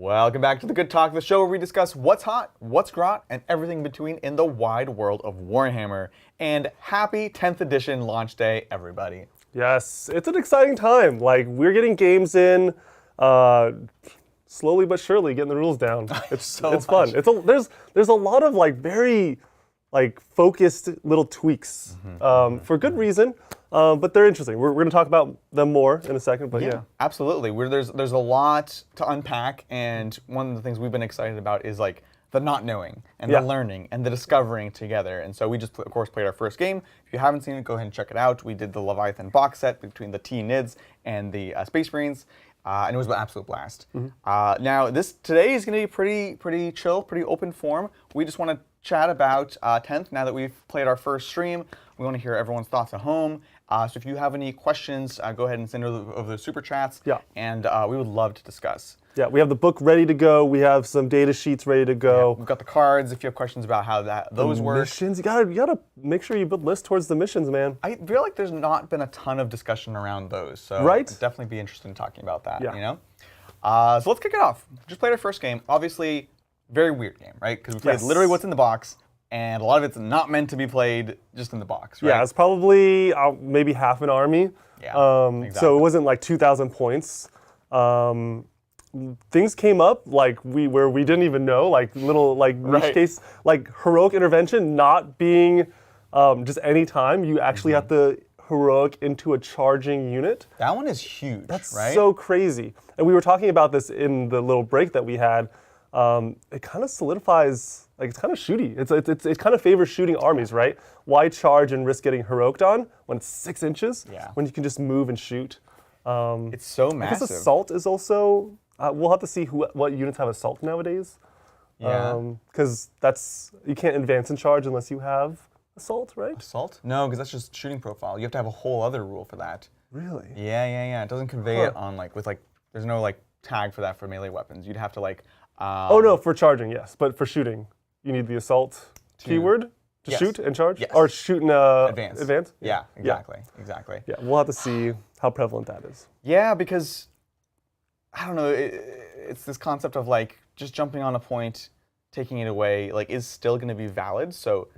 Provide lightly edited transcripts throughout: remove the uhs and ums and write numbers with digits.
Welcome back to the Good Talk, the show where we discuss what's hot, what's grot, and everything in between in the wide world of Warhammer. And happy 10th edition launch day, everybody. Yes, it's an exciting time. Like, we're getting games in, slowly but surely getting the rules down. It's fun. There's a lot of very focused little tweaks for good reason. But they're interesting. We're going to talk about them more in a second. But yeah. Absolutely. There's a lot to unpack, and one of the things we've been excited about is the not knowing and the learning and the discovering together. And so we just, of course, played our first game. If you haven't seen it, go ahead and check it out. We did the Leviathan box set between the T-Nids and the Space Marines, and it was an absolute blast. Now, today is going to be pretty chill, pretty open form. We just want to chat about 10th. Now that we've played our first stream, we want to hear everyone's thoughts at home. So if you have any questions, go ahead and send over the super chats, and we would love to discuss. Yeah, we have the book ready to go. We have some data sheets ready to go. Yeah, we've got the cards. If you have questions about how those work. Missions, you gotta make sure you build lists towards the missions, man. I feel like there's not been a ton of discussion around those, so I'd definitely be interested in talking about that. You know. So let's kick it off. Just played our first game. Obviously, very weird game, right? Because we played literally what's in the box. And a lot of it's not meant to be played just in the box, right? Yeah, it's probably maybe half an army. Yeah, exactly. So it wasn't 2,000 points. Things came up where we didn't even know, little niche case, heroic intervention not being just any time. You actually have to heroic into a charging unit. That one is huge, That's right? so crazy. And we were talking about this in the little break that we had. It kind of solidifies, it's kind of shooty. It kind of favors shooting armies, right? Why charge and risk getting heroic on when it's 6 inches? Yeah. When you can just move and shoot. It's so massive. I guess assault is also, we'll have to see what units have assault nowadays. Yeah. Because you can't advance and charge unless you have assault, right? Assault? No, because that's just shooting profile. You have to have a whole other rule for that. Really? Yeah. It doesn't convey it on there's no tag for that for melee weapons. You'd have to oh no, for charging, yes. But for shooting, you need the assault keyword to shoot and charge? Yes. Or shoot and advance? Yeah, exactly. Yeah, we'll have to see how prevalent that is. Yeah, because, I don't know, it's this concept of just jumping on a point, taking it away, is still going to be valid. So,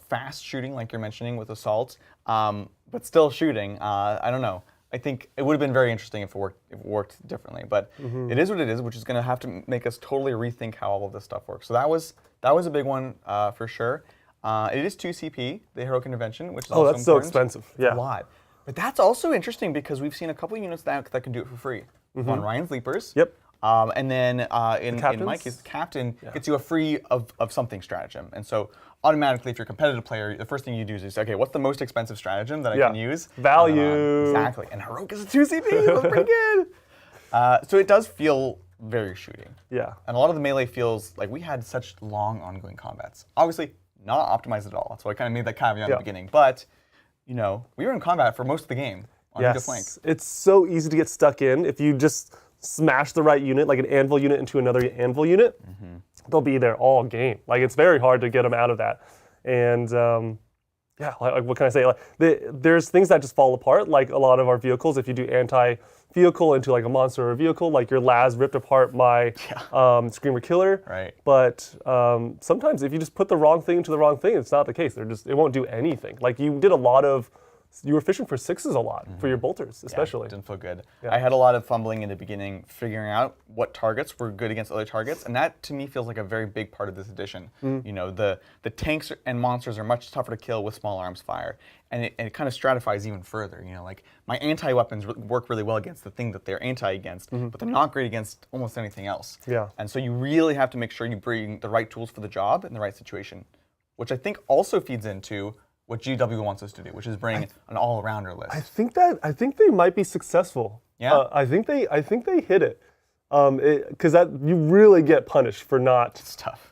fast shooting, like you're mentioning with assault, but still shooting, I don't know. I think it would have been very interesting if it worked differently, but it is what it is, which is going to have to make us totally rethink how all of this stuff works. So that was a big one for sure. It is 2 CP, the heroic intervention, which is also that's important. so expensive. Yeah, a lot. But that's also interesting because we've seen a couple units that can do it for free. On Ryan's Leapers. Yep. And then in my case, Captain gets you a free of something stratagem, and so automatically, if you're a competitive player, the first thing you do is okay, what's the most expensive stratagem that I can use? Value. Exactly. And heroic is a 2 CP. That's pretty good. So it does feel very shooting. Yeah. And a lot of the melee feels like we had such long ongoing combats. Obviously, not optimized at all. That's why I kind of made that caveat at the beginning. But we were in combat for most of the game on either flank. It's so easy to get stuck in if you just smash the right unit, like an anvil unit into another anvil unit. They'll be there all game. It's very hard to get them out of that. And what can I say? There's things that just fall apart, like a lot of our vehicles. If you do anti-vehicle into a monster or a vehicle, your Laz ripped apart my Screamer Killer. Right. But sometimes if you just put the wrong thing into the wrong thing, it's not the case. It won't do anything. You did a lot of. You were fishing for 6s a lot, for your bolters, especially. Yeah, didn't feel good. Yeah. I had a lot of fumbling in the beginning, figuring out what targets were good against other targets, and that, to me, feels like a very big part of this edition. The tanks and monsters are much tougher to kill with small arms fire, and it kind of stratifies even further. My anti-weapons work really well against the thing that they're anti against, but they're not great against almost anything else. Yeah. And so you really have to make sure you bring the right tools for the job in the right situation, which I think also feeds into what GW wants us to do, which is bring an all-arounder list. I think they might be successful. Yeah. I think they hit it, because you really get punished for not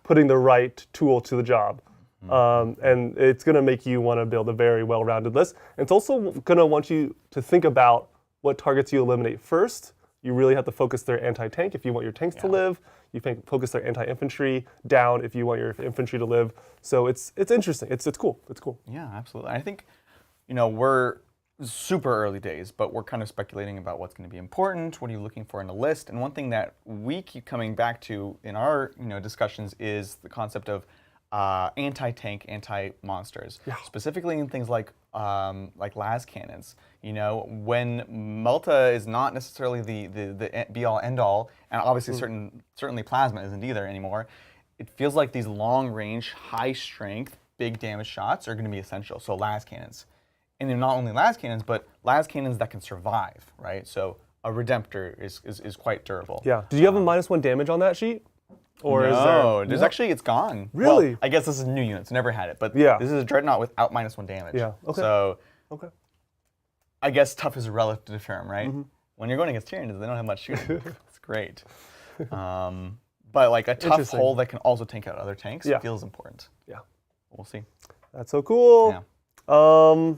putting the right tool to the job, and it's going to make you want to build a very well-rounded list. And it's also going to want you to think about what targets you eliminate first. You really have to focus their anti-tank if you want your tanks to live. You can focus their anti-infantry down if you want your infantry to live. So it's interesting. It's cool. It's cool. Yeah, absolutely. I think, we're super early days, but we're kind of speculating about what's going to be important. What are you looking for in a list? And one thing that we keep coming back to in our discussions is the concept of anti-tank, anti-monsters, specifically in things like las cannons. When Melta is not necessarily the be-all, end-all, and obviously certainly plasma isn't either anymore. It feels like these long-range, high-strength, big damage shots are going to be essential. So las cannons. And then not only las cannons, but las cannons that can survive, right? So a Redemptor is quite durable. Yeah. Did you have a -1 damage on that sheet? Or no, there's actually, it's gone. Really? Well, I guess this is new units. Never had it. But yeah. This is a Dreadnought without -1 damage. Yeah, okay. So okay. I guess tough is a relative term, right? When you're going against Tyranids, they don't have much shooting. It's great. But like a tough hull that can also tank out other tanks feels important. Yeah. We'll see. That's so cool. Yeah. I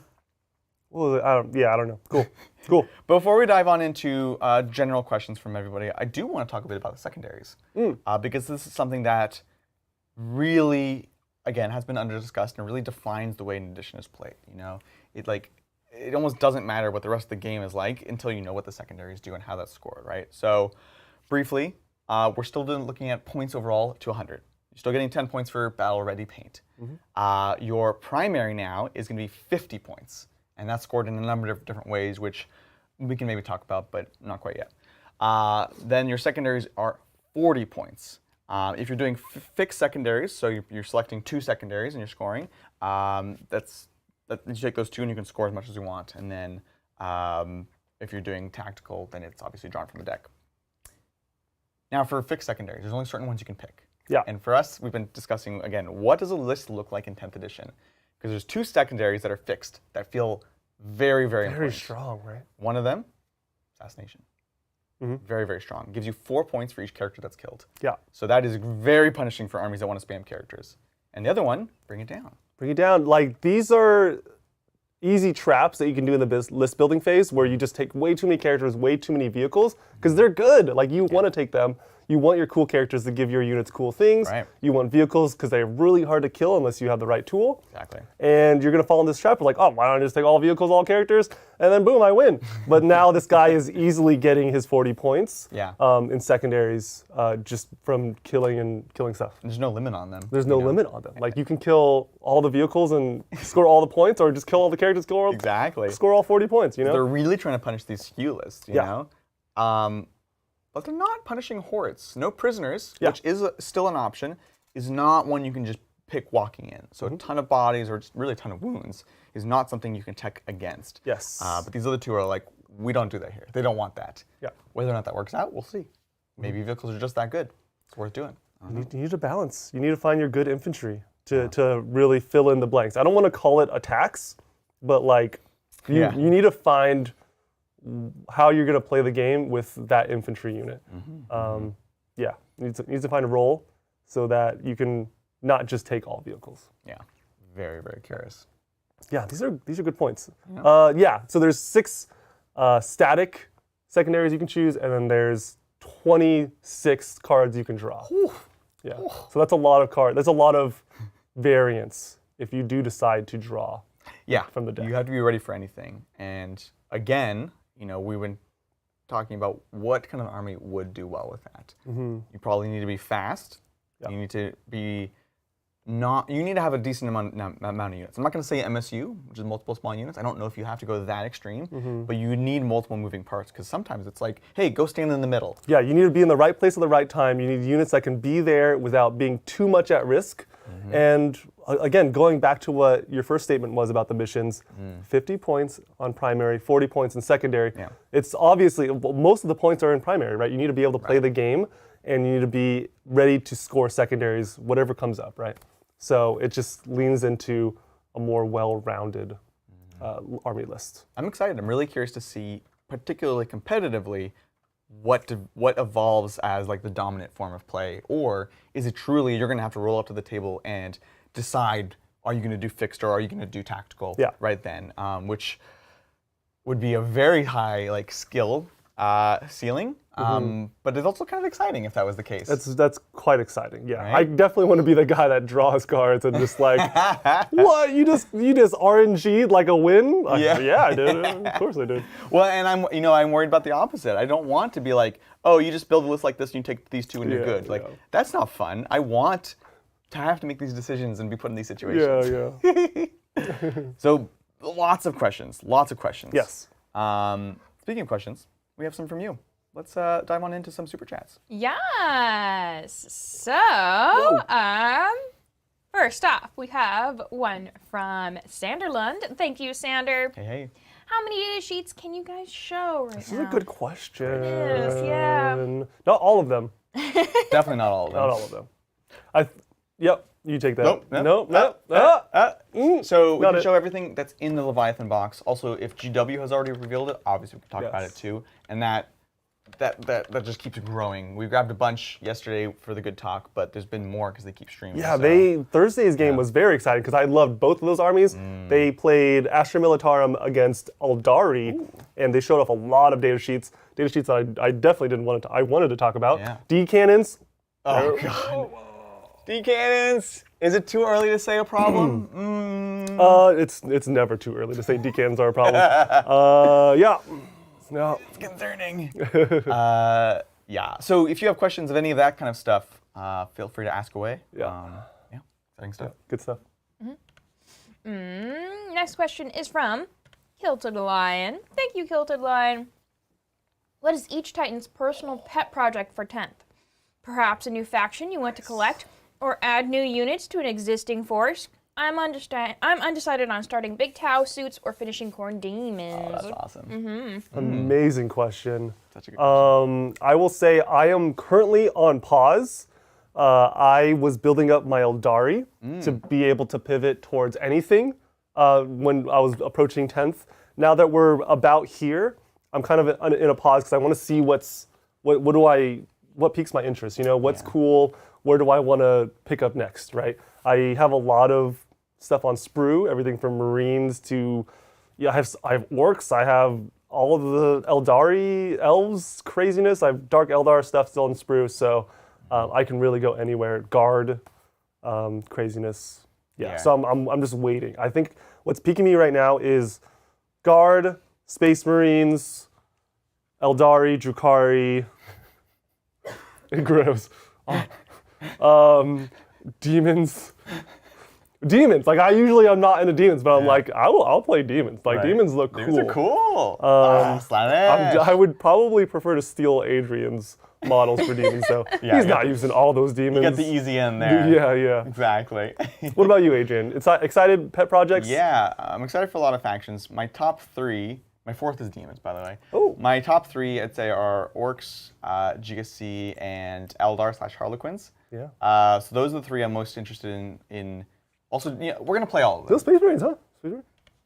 don't know. Cool. Cool. Before we dive on into general questions from everybody, I do want to talk a bit about the secondaries. Because this is something that really, again, has been under-discussed and really defines the way an edition is played. It almost doesn't matter what the rest of the game is like until you know what the secondaries do and how that's scored, right? So, briefly, we're still looking at points overall to 100. You're still getting 10 points for battle-ready paint. Your primary now is going to be 50 points. And that's scored in a number of different ways, which we can maybe talk about, but not quite yet. Then your secondaries are 40 points. If you're doing fixed secondaries, so you're selecting 2 secondaries and you're scoring, you take those 2 and you can score as much as you want. And then if you're doing tactical, then it's obviously drawn from the deck. Now for fixed secondaries, there's only certain ones you can pick. Yeah. And for us, we've been discussing, again, what does a list look like in 10th edition? Because there's 2 secondaries that are fixed that feel very, very important. Very strong, right? One of them, assassination. Very, very strong. Gives you 4 points for each character that's killed. Yeah. So that is very punishing for armies that want to spam characters. And the other one, bring it down. Bring it down. Like, these are easy traps that you can do in the list building phase where you just take way too many characters, way too many vehicles, because they're good. Like, you want to take them. You want your cool characters to give your units cool things. Right. You want vehicles because they're really hard to kill unless you have the right tool. Exactly. And you're going to fall in this trap of like, oh, why don't I just take all vehicles, all characters, and then boom, I win. But now this guy is easily getting his 40 points in secondaries just from killing stuff. There's no limit on them. There's no limit on them. Like, you can kill all the vehicles and score all the points, or just kill all the characters, score all 40 points, They're really trying to punish these skew lists, you know? But they're not punishing hordes. No prisoners, which is still an option, is not one you can just pick walking in. So a ton of bodies or just really a ton of wounds is not something you can tech against. Yes. But these other 2 are like, we don't do that here. They don't want that. Yeah. Whether or not that works out, we'll see. Maybe vehicles are just that good. It's worth doing. You need a balance. You need to find your good infantry to really fill in the blanks. I don't want to call it attacks, but like you need to find how you're going to play the game with that infantry unit. You need to find a role so that you can not just take all vehicles. Yeah, very, very curious. Yeah, these are good points. So there's 6 static secondaries you can choose, and then there's 26 cards you can draw. Yeah, so that's a lot of cards. That's a lot of variance if you do decide to draw from the deck. You have to be ready for anything. And again, we've been talking about what kind of army would do well with that. You probably need to be fast. You need to be you need to have a decent amount of units. I'm not going to say MSU, which is multiple small units. I don't know if you have to go that extreme, but you need multiple moving parts because sometimes it's like, hey, go stand in the middle. Yeah, you need to be in the right place at the right time. You need units that can be there without being too much at risk. And again, going back to what your first statement was about the missions, 50 points on primary, 40 points in secondary. It's obviously, most of the points are in primary, right? You need to be able to play the game, and you need to be ready to score secondaries, whatever comes up, right? So it just leans into a more well-rounded army list. I'm excited. I'm really curious to see, particularly competitively, what evolves as like the dominant form of play, or is it truly you're going to have to roll up to the table and decide, are you going to do fixed or are you going to do tactical right then, which would be a very high skill ceiling, But it's also kind of exciting if that was the case. That's quite exciting. Yeah, Right? I definitely want to be the guy that draws cards and just like, what? You just RNG'd like a win? Like, yeah, I did. Of course I did. Well, and I'm worried about the opposite. I don't want to be like, oh, you just build a list like this and you take these two and you're good. Like, that's not fun. I want to have to make these decisions and be put in these situations. Yeah. So lots of questions. Yes. Speaking of questions, we have some from you. Let's dive on into some super chats. Yes. So, first off, we have one from Sanderlund. Thank you, Sander. Hey. How many data sheets can you guys show right now? This is a good question. It is, yeah. Not all of them. Definitely not all of them. Not all of them. Yep. You take that. Nope. So we can show everything that's in the Leviathan box. Also, if GW has already revealed it, obviously we can talk about it too. And that just keeps growing. We grabbed a bunch yesterday for the good talk, but there's been more because they keep streaming. Yeah, Thursday's game was very exciting because I loved both of those armies. They played Astra Militarum against Eldari, and they showed off a lot of data sheets that I definitely didn't want to. I wanted to talk about. Yeah. D cannons. Oh god. D cannons. Is it too early to say a problem? It's never too early to say D cannons are a problem. Yeah. No. It's concerning. Yeah. So if you have questions of any of that kind of stuff, feel free to ask away. Yeah. Exciting stuff. Good stuff. Next question is from Kilted Lion. Thank you, Kilted Lion. What is each Titan's personal pet project for 10th? Perhaps a new faction you want to collect, or add new units to an existing force? I'm undecided on starting Big Tau suits or finishing Corn Demons. Oh, that's awesome. Amazing question. Such a good question. I will say I am currently on pause. I was building up my Eldari to be able to pivot towards anything when I was approaching 10th. Now that we're about here, I'm kind of in a pause because I want to see what piques my interest. You know, what's cool? Where do I want to pick up next? Right? I have a lot of stuff on Sprue, everything from Marines to, I have Orcs. I have all of the Eldari elves craziness. I have Dark Eldar stuff still in Sprue, so I can really go anywhere. Guard craziness. Yeah. So I'm just waiting. I think what's piquing me right now is Guard, Space Marines, Eldari, Drukhari, gross. Demons. Like I'm not into demons, but I'm like I'll play demons. Like demons look cool. Demons are cool. I would probably prefer to steal Adrian's models for demons. So he's not using all those demons. You get the easy end there. Yeah. Exactly. What about you, Adrian? Excited pet projects? Yeah, I'm excited for a lot of factions. My top 3. My 4th is demons, by the way. Oh. My top 3, I'd say, are Orcs, GSC, and Eldar/Harlequins. Yeah. So those are the 3 I'm most interested in. Also, we're going to play all of them. Those Space Marines, huh? Space Marines?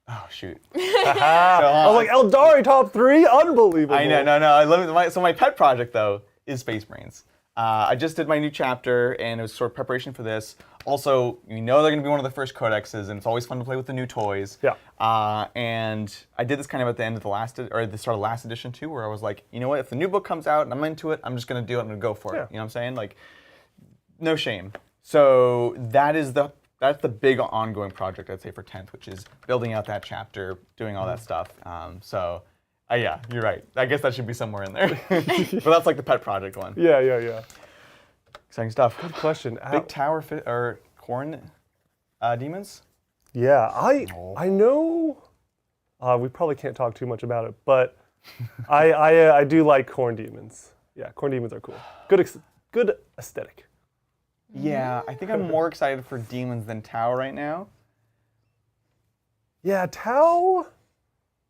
Oh, shoot. I was like, Eldari top 3? Unbelievable. I know, no. So my pet project, though, is Space Marines. I just did my new chapter, and it was sort of preparation for this. Also, they're going to be one of the first codexes, and it's always fun to play with the new toys. Yeah. And I did this kind of at the end of the start of last edition too, where I was like, you know what? If the new book comes out and I'm into it, I'm just going to do it. I'm going to go for it. You know what I'm saying? Like, no shame. So that's the big ongoing project, I'd say, for 10th, which is building out that chapter, doing all that stuff. Yeah, you're right. I guess that should be somewhere in there. But that's like the pet project one. Yeah. Exciting stuff. Good question. Big Tower or Corn Demons? Yeah, I know. We probably can't talk too much about it, but I do like Corn Demons. Yeah, Corn Demons are cool. Good aesthetic. Yeah, I think I'm more excited for Demons than Tau right now. Yeah, Tau,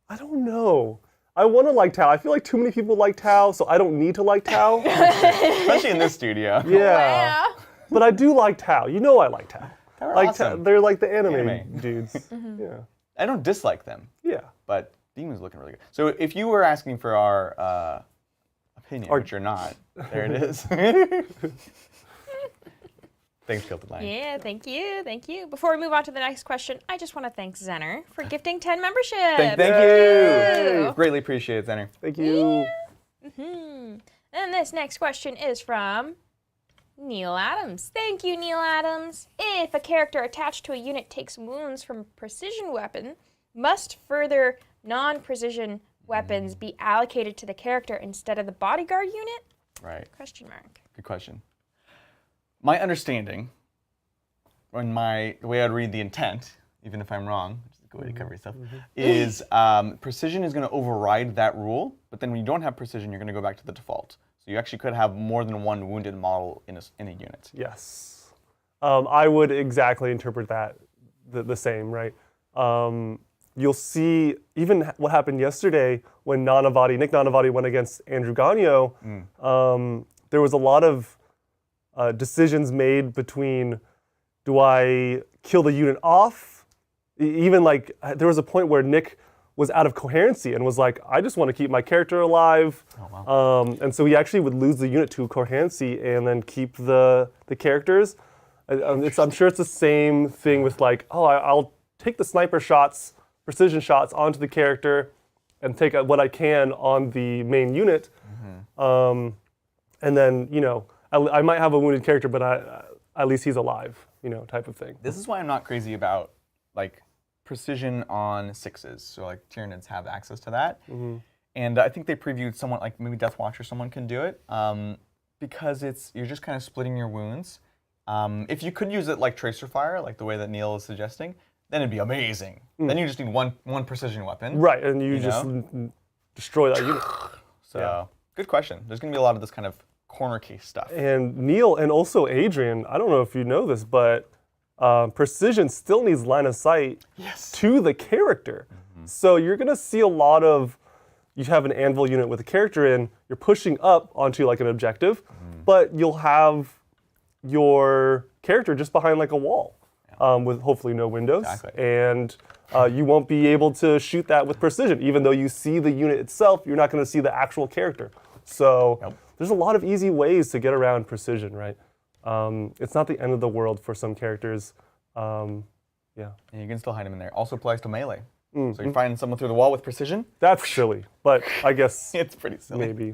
I don't know. I want to like Tau. I feel like too many people like Tau, so I don't need to like Tau. Especially in this studio. Yeah. But I do like Tau. You know I like Tau. They're awesome. They're like the anime dudes. Yeah. I don't dislike them. Yeah. But Demons looking really good. So if you were asking for our opinion, which you're not, there it is. Thanks, Kilted Lion. Yeah, thank you. Before we move on to the next question, I just want to thank Zenner for gifting 10 memberships. Thank you. Greatly appreciate it, Zenner. Thank you. The And this next question is from Neil Adams. Thank you, Neil Adams. If a character attached to a unit takes wounds from a precision weapon, must further non-precision weapons be allocated to the character instead of the bodyguard unit? Right. Question mark. Good question. My understanding, the way I'd read the intent, even if I'm wrong, which is a good way to cover yourself, is precision is going to override that rule, but then when you don't have precision, you're going to go back to the default. So you actually could have more than one wounded model in a unit. Yes. I would exactly interpret that the same, right? You'll see even what happened yesterday when Nick Nanavati went against Andrew Gagno. There was a lot of decisions made between, do I kill the unit off? Even like, there was a point where Nick was out of coherency and was like, I just want to keep my character alive. Oh, wow. And so he actually would lose the unit to coherency and then keep the characters. I'm sure it's the same thing with like, I'll take the sniper shots, precision shots onto the character and take what I can on the main unit. And then, I might have a wounded character, but at least he's alive, type of thing. This is why I'm not crazy about like precision on 6s. So like Tyranids have access to that. And I think they previewed someone like maybe Death Watch or someone can do it because you're just kind of splitting your wounds. If you could use it like Tracer Fire, like the way that Neil is suggesting, then it'd be amazing. Then you just need one precision weapon. Right, and you just destroy that unit. So, good question. There's going to be a lot of this kind of corner case stuff. And Neil, and also Adrian, I don't know if you know this, but precision still needs line of sight to the character. So you're going to see a lot of, you have an anvil unit with a character in, you're pushing up onto like an objective, but you'll have your character just behind like a wall. With hopefully no windows, and you won't be able to shoot that with precision. Even though you see the unit itself, you're not going to see the actual character. So there's a lot of easy ways to get around precision, right? It's not the end of the world for some characters. And you can still hide them in there. Also applies to melee. So you're finding someone through the wall with precision? That's silly, but I guess it's pretty silly. Maybe.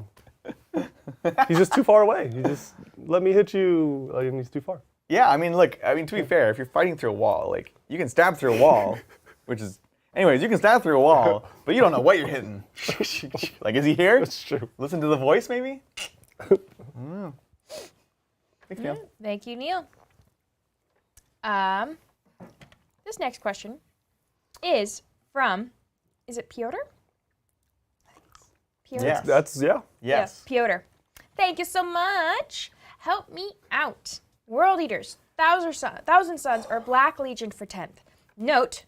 He's just too far away. You just let me hit you, and he's too far. Yeah, to be fair, if you're fighting through a wall, like, you can stab through a wall, you can stab through a wall, but you don't know what you're hitting. Like, is he here? That's true. Listen to the voice, maybe? I don't know. Thanks, Neil. Thank you, Neil. This next question is from, is it Piotr? Piotr? Yes. Yes, Piotr. Thank you so much. Help me out. World Eaters, Thousand Sons, or Black Legion for 10th. Note,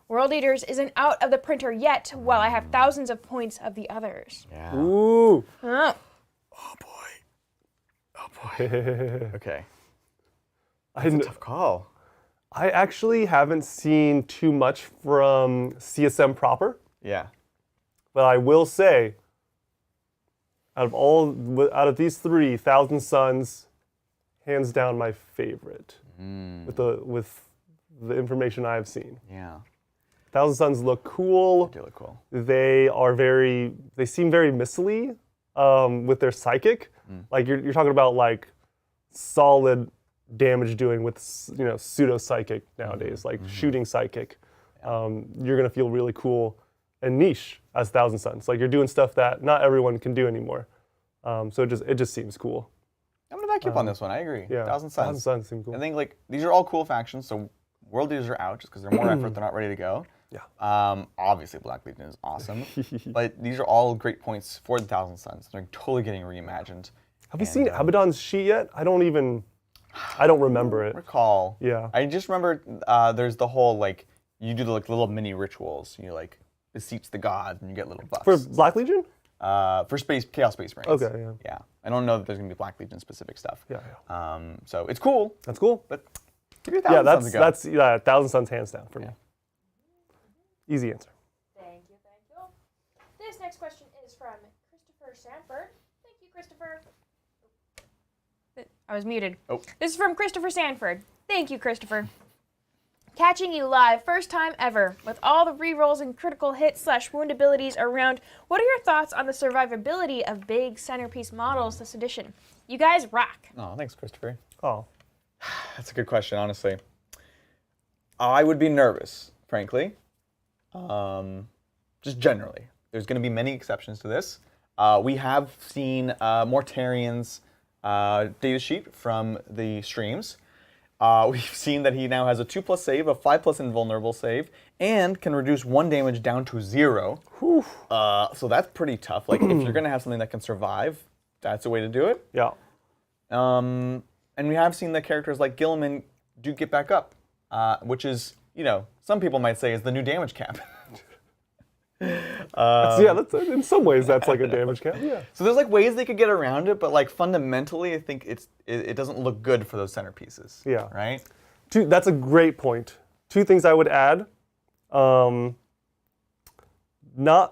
World Eaters isn't out of the printer yet, while I have thousands of points of the others. Yeah. Ooh. Oh. Oh boy. Okay. That's a tough call. I actually haven't seen too much from CSM proper. Yeah. But I will say, out of these three, Thousand Sons, hands down my favorite with the information I've seen. Yeah. Thousand Sons look cool. They do look cool. They seem very missily with their psychic. Like you're talking about like solid damage doing with pseudo psychic nowadays, like shooting psychic. You're gonna feel really cool and niche as Thousand Sons. Like you're doing stuff that not everyone can do anymore. So it just seems cool. I'm gonna back you up on this one. I agree. Yeah, Thousand Sons. Thousand Sons seem cool. I think like these are all cool factions. So World Eaters are out just because they're more effort. They're not ready to go. Yeah. Obviously, Black Legion is awesome, but these are all great points for the Thousand Sons. They're totally getting reimagined. Have you seen Abaddon's sheet yet? I don't remember it. Recall. Yeah. I just remember there's the whole like you do the like little mini rituals. You like beseech the gods and you get little buffs. For Black Legion? For Chaos Space Marines. Okay, yeah. Yeah. I don't know that there's gonna be Black Legion specific stuff. Yeah. So it's cool. That's cool. But give your Thousand Sons a go. That's Thousand Sons hands down for me. Easy answer. Thank you. This next question is from Christopher Sanford. Thank you, Christopher. I was muted. Oh. This is from Christopher Sanford. Thank you, Christopher. Catching you live, first time ever, with all the rerolls and critical hit / wound abilities around. What are your thoughts on the survivability of big centerpiece models this edition? You guys rock. Oh, thanks, Christopher. Oh. That's a good question, honestly. I would be nervous, frankly. Just generally. There's going to be many exceptions to this. We have seen Mortarian's data sheet from the streams. We've seen that he now has a 2+ save, a 5+ invulnerable save, and can reduce 1 damage down to 0. So that's pretty tough. Like, if you're going to have something that can survive, that's a way to do it. Yeah. And we have seen that characters like Gilliman do get back up, which is, some people might say is the new damage cap. That's in some ways that's like a damage cap. Yeah. So there's like ways they could get around it, but like fundamentally, I think it doesn't look good for those centerpieces. Yeah. Right. That's a great point. 2 things I would add. Not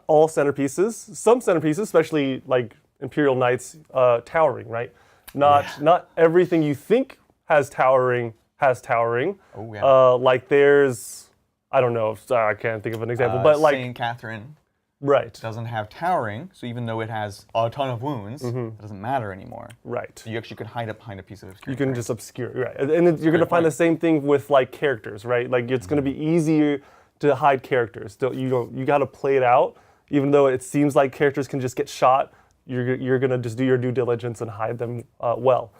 all centerpieces. Some centerpieces, especially like Imperial Knights, towering, right? Not everything you think has towering has towering. Oh yeah. Like there's, I don't know, I can't think of an example, but like Saint Catherine right doesn't have towering, so even though it has a ton of wounds, it doesn't matter anymore. Right. So you actually could hide up behind a piece of obscurity. You can just obscure, right? And then you're going to find the same thing with like characters, right? Like it's going to be easier to hide characters. You got to play it out, even though it seems like characters can just get shot. You're going to just do your due diligence and hide them well.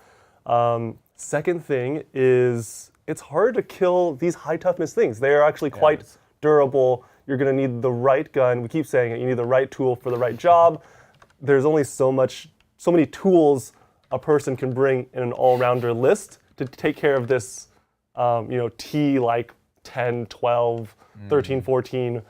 Second thing is it's hard to kill these high toughness things. They are actually quite durable. You're going to need the right gun. We keep saying it. You need the right tool for the right job. There's only so many tools a person can bring in an all-rounder list to take care of this, T like 10, 12, 13, 14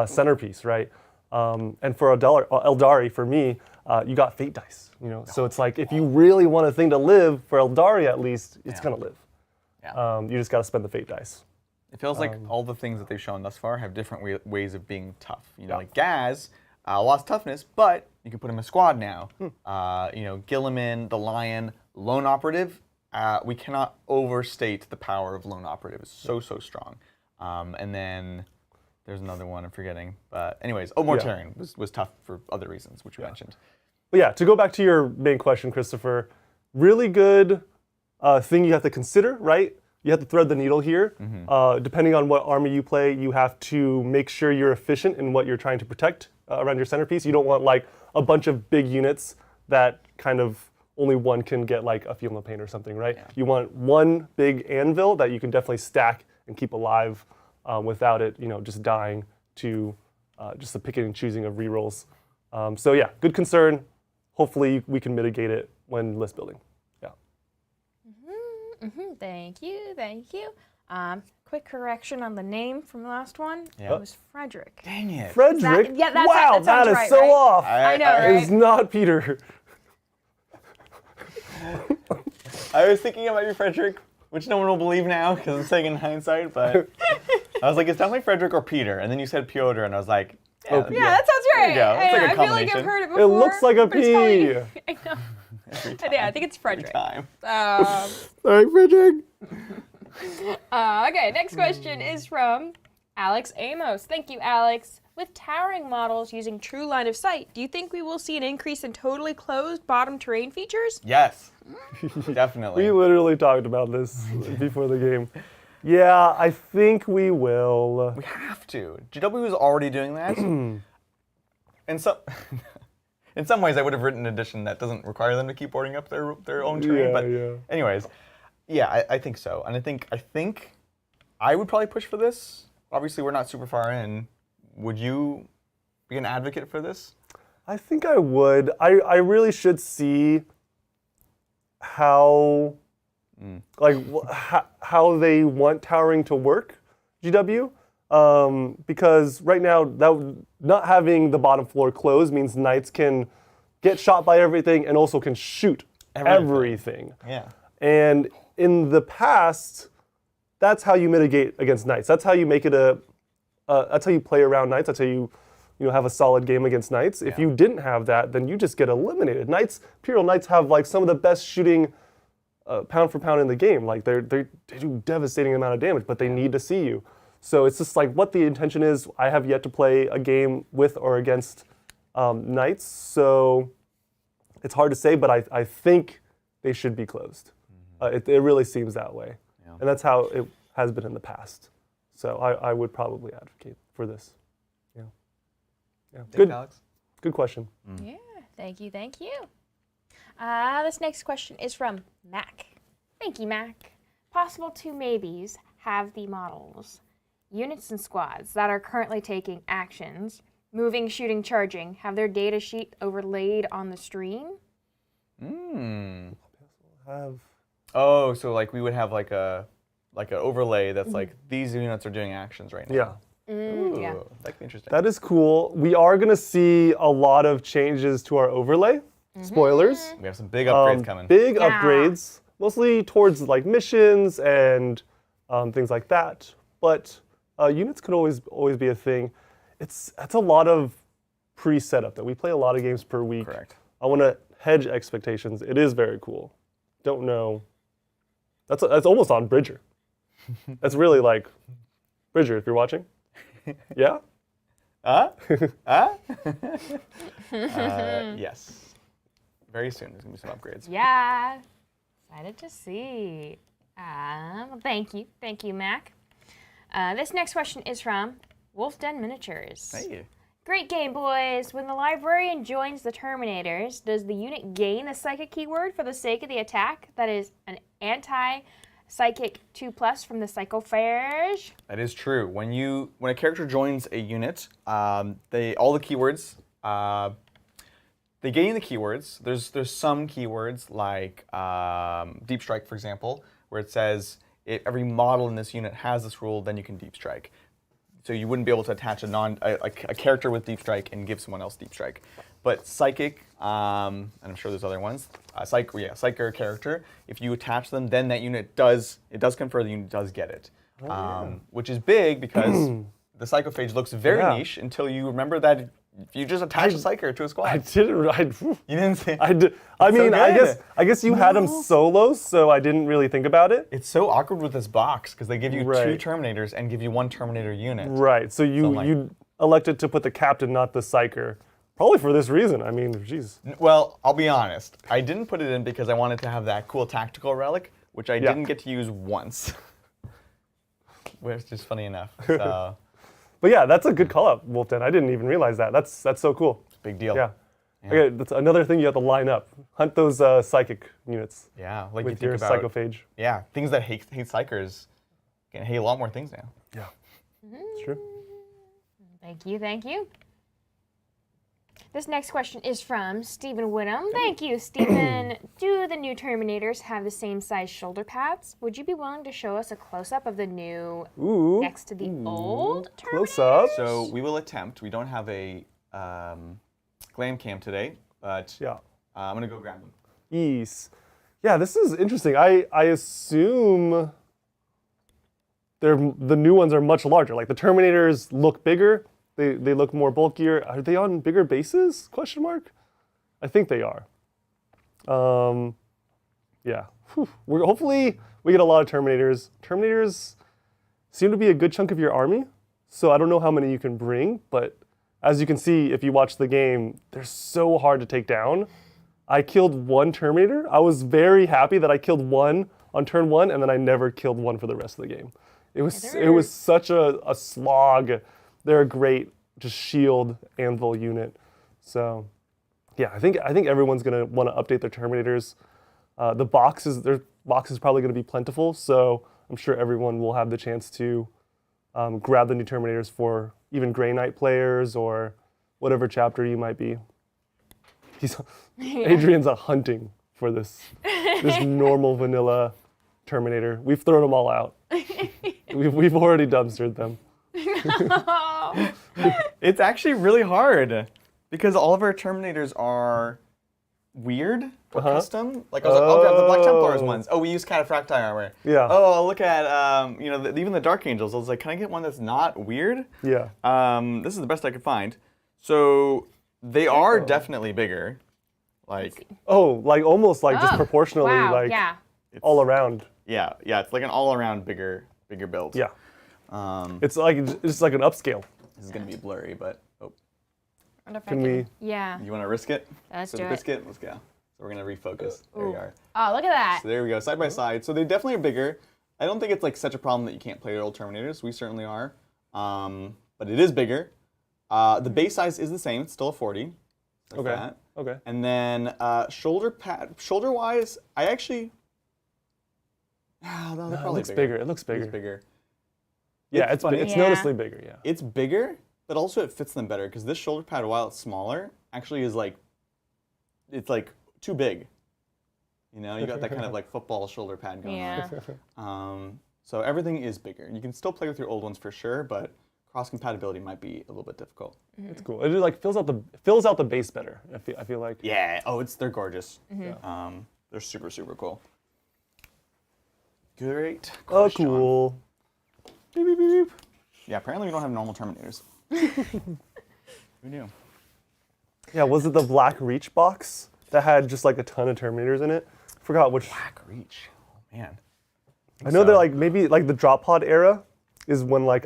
centerpiece, right? And for Eldari, for me, you got fate dice. So it's like if you really want a thing to live, for Eldari at least, it's going to live. Yeah. You just got to spend the fate dice. It feels like all the things that they've shown thus far have different ways of being tough. Like Gaz lost toughness, but you can put him in a squad now. Gilliman, the Lion, Lone Operative. We cannot overstate the power of Lone Operative. It's so strong. And then there's another one I'm forgetting. But anyways, Mortarian was tough for other reasons, which we mentioned. But yeah, to go back to your main question, Christopher, really good thing you have to consider, right? You have to thread the needle here. Depending on what army you play, you have to make sure you're efficient in what you're trying to protect around your centerpiece. You don't want like a bunch of big units that kind of only one can get like a Field of Pain or something, right? Yeah. You want one big anvil that you can definitely stack and keep alive without it, just dying to just the picking and choosing of rerolls. So yeah, good concern. Hopefully we can mitigate it when list building. Thank you. Quick correction on the name from the last one. Yeah. It was Frederick. Dang it. Frederick? Wow, that is right, so right? off. I know, right? It's not Peter. I was thinking it might be Frederick, which no one will believe now because I'm saying in hindsight, but I was like, it's definitely Frederick or Peter. And then you said Piotr, and I was like, Yeah, that sounds right. There you go. It's like a I feel like combination. I've heard it before. It looks like a but it's probably- P. I know. Every time. Yeah, I think it's Frederick. Time. Sorry, Frederick. Okay, next question is from Alex Amos. Thank you, Alex. With towering models using true line of sight, do you think we will see an increase in totally closed bottom terrain features? Yes, definitely. We literally talked about this before the game. Yeah, I think we will. We have to. GW is already doing that. In some ways, I would have written an edition that doesn't require them to keep boarding up their own terrain. But anyways, yeah, I think so. And I think I would probably push for this. Obviously, we're not super far in. Would you be an advocate for this? I think I would. I really should see how how they want towering to work, GW. Because right now, not having the bottom floor closed means knights can get shot by everything and also can shoot everything. Yeah. And in the past, that's how you mitigate against knights. That's how you make it that's how you play around knights. That's how you have a solid game against knights. If you didn't have that, then you just get eliminated. Imperial Knights have like some of the best shooting pound for pound in the game. Like they do devastating amount of damage, but they need to see you. So it's just like what the intention is. I have yet to play a game with or against knights, so it's hard to say, but I think they should be closed. It really seems that way. Yeah. And that's how it has been in the past. So I would probably advocate for this. Yeah. Good, Alex. Good question. Yeah, thank you. This next question is from Mac. Thank you, Mac. Possible two maybes have the models. Units and squads that are currently taking actions, moving, shooting, charging, have their data sheet overlaid on the stream? Oh, so like we would have like an overlay that's like these units are doing actions right now. Yeah. Ooh, Yeah. that could be interesting. That is cool. We are going to see a lot of changes to our overlay. Spoilers. We have some big upgrades coming. Big upgrades, mostly towards like missions and things like that. But units could always be a thing. That's a lot of pre-setup. That we play a lot of games per week. Correct. I want to hedge expectations. It is very cool. Don't know. That's almost on Bridger. That's really like Bridger, if you're watching. Yeah. Yes. Very soon there's gonna be some upgrades. Yeah. Excited to see. Thank you, Mac. This next question is from Wolfden Miniatures. Hey. Great game, boys. When the librarian joins the Terminators, does the unit gain a psychic keyword for the sake of the attack? That is an anti-psychic 2+ from the Psychophage? That is true. When a character joins a unit, all the keywords, they gain the keywords. There's some keywords like Deep Strike, for example, where it says if every model in this unit has this rule, then you can Deep Strike. So you wouldn't be able to attach a character with Deep Strike and give someone else Deep Strike. But Psychic, and I'm sure there's other ones, Psych or character, if you attach them, then that unit does confer the unit does get it. Which is big because the Psychophage looks very niche until you remember that if you just attach a Psyker to a squad. I didn't. You didn't see. I did. I mean, so I guess you had them solo, so I didn't really think about it. It's so awkward with this box because they give you 2 Terminators and give you 1 Terminator unit. Right. So you elected to put the captain, not the Psyker, probably for this reason. I mean, jeez. Well, I'll be honest. I didn't put it in because I wanted to have that cool tactical relic, which I didn't get to use once. Which is funny enough. So. But yeah, that's a good call up, Wolfden. I didn't even realize that. That's so cool. Big deal. Yeah. Okay, that's another thing you have to line up. Hunt those psychic units. Yeah, like with you your think about, Psychophage. Yeah, things that hate Psychers can hate a lot more things now. Yeah, it's true. Thank you. This next question is from Stephen Whittam. Thank you, Stephen. Do the new Terminators have the same size shoulder pads? Would you be willing to show us a close-up of the new next to the old Terminator? Close up. So we will attempt. We don't have a glam cam today, but I'm going to go grab them. Yes. Yeah, this is interesting. I assume the new ones are much larger. Like the Terminators look bigger. They look more bulkier. Are they on bigger bases? Question mark. I think they are. Yeah. Hopefully we get a lot of Terminators. Terminators seem to be a good chunk of your army. So I don't know how many you can bring, but as you can see, if you watch the game, they're so hard to take down. I killed 1 Terminator. I was very happy that I killed 1 on turn 1, and then I never killed 1 for the rest of the game. It was such a slog. They're a great just shield anvil unit. So yeah, I think everyone's gonna want to update their Terminators. Their box is probably gonna be plentiful, so I'm sure everyone will have the chance to grab the new Terminators for even Grey Knight players or whatever chapter you might be. Adrian's hunting for this normal vanilla Terminator. We've thrown them all out. We've already dumpstered them. It's actually really hard because all of our Terminators are weird or custom. Like I'll grab the Black Templars ones. Oh, we use Cataphracti armor. Yeah. Oh, I'll look at even the Dark Angels. I was like, can I get one that's not weird? Yeah. This is the best I could find. So they are definitely bigger. Like like almost like just proportionally wow, like. Yeah. all around. Yeah, it's like an all-around bigger build. Yeah. It's like an upscale. This is gonna be blurry, but Wonder if I Can we- Yeah. you want to risk it? Let's So do the it. biscuit. Let's go. So we're gonna refocus. There we are. Oh, look at that. So there we go, side by side. So they definitely are bigger. I don't think it's like such a problem that you can't play old Terminators. We certainly are, but it is bigger. The base size is the same. It's still a 40. Like Okay. that. Okay. And then shoulder wise, I actually. No, they're It probably looks bigger. It looks It bigger. is bigger. Yeah, It's funny. it's Yeah. noticeably bigger. Yeah. It's bigger, but also it fits them better because this shoulder pad, while it's smaller, actually is like, it's like too big. You know, you got that kind of like football shoulder pad going Yeah. on. So everything is bigger. You can still play with your old ones for sure, but cross compatibility might be a little bit difficult. It's cool. It like fills out the base better. I feel like. Yeah. Oh, they're gorgeous. They're super super cool. Great. Oh, question. cool. Beep, beep, beep, beep. Yeah. Apparently we don't have normal Terminators. We do. Yeah, was it the Black Reach box that had just like a ton of Terminators in it? Forgot which. Black Reach. Oh man. I know that like maybe like the drop pod era is when like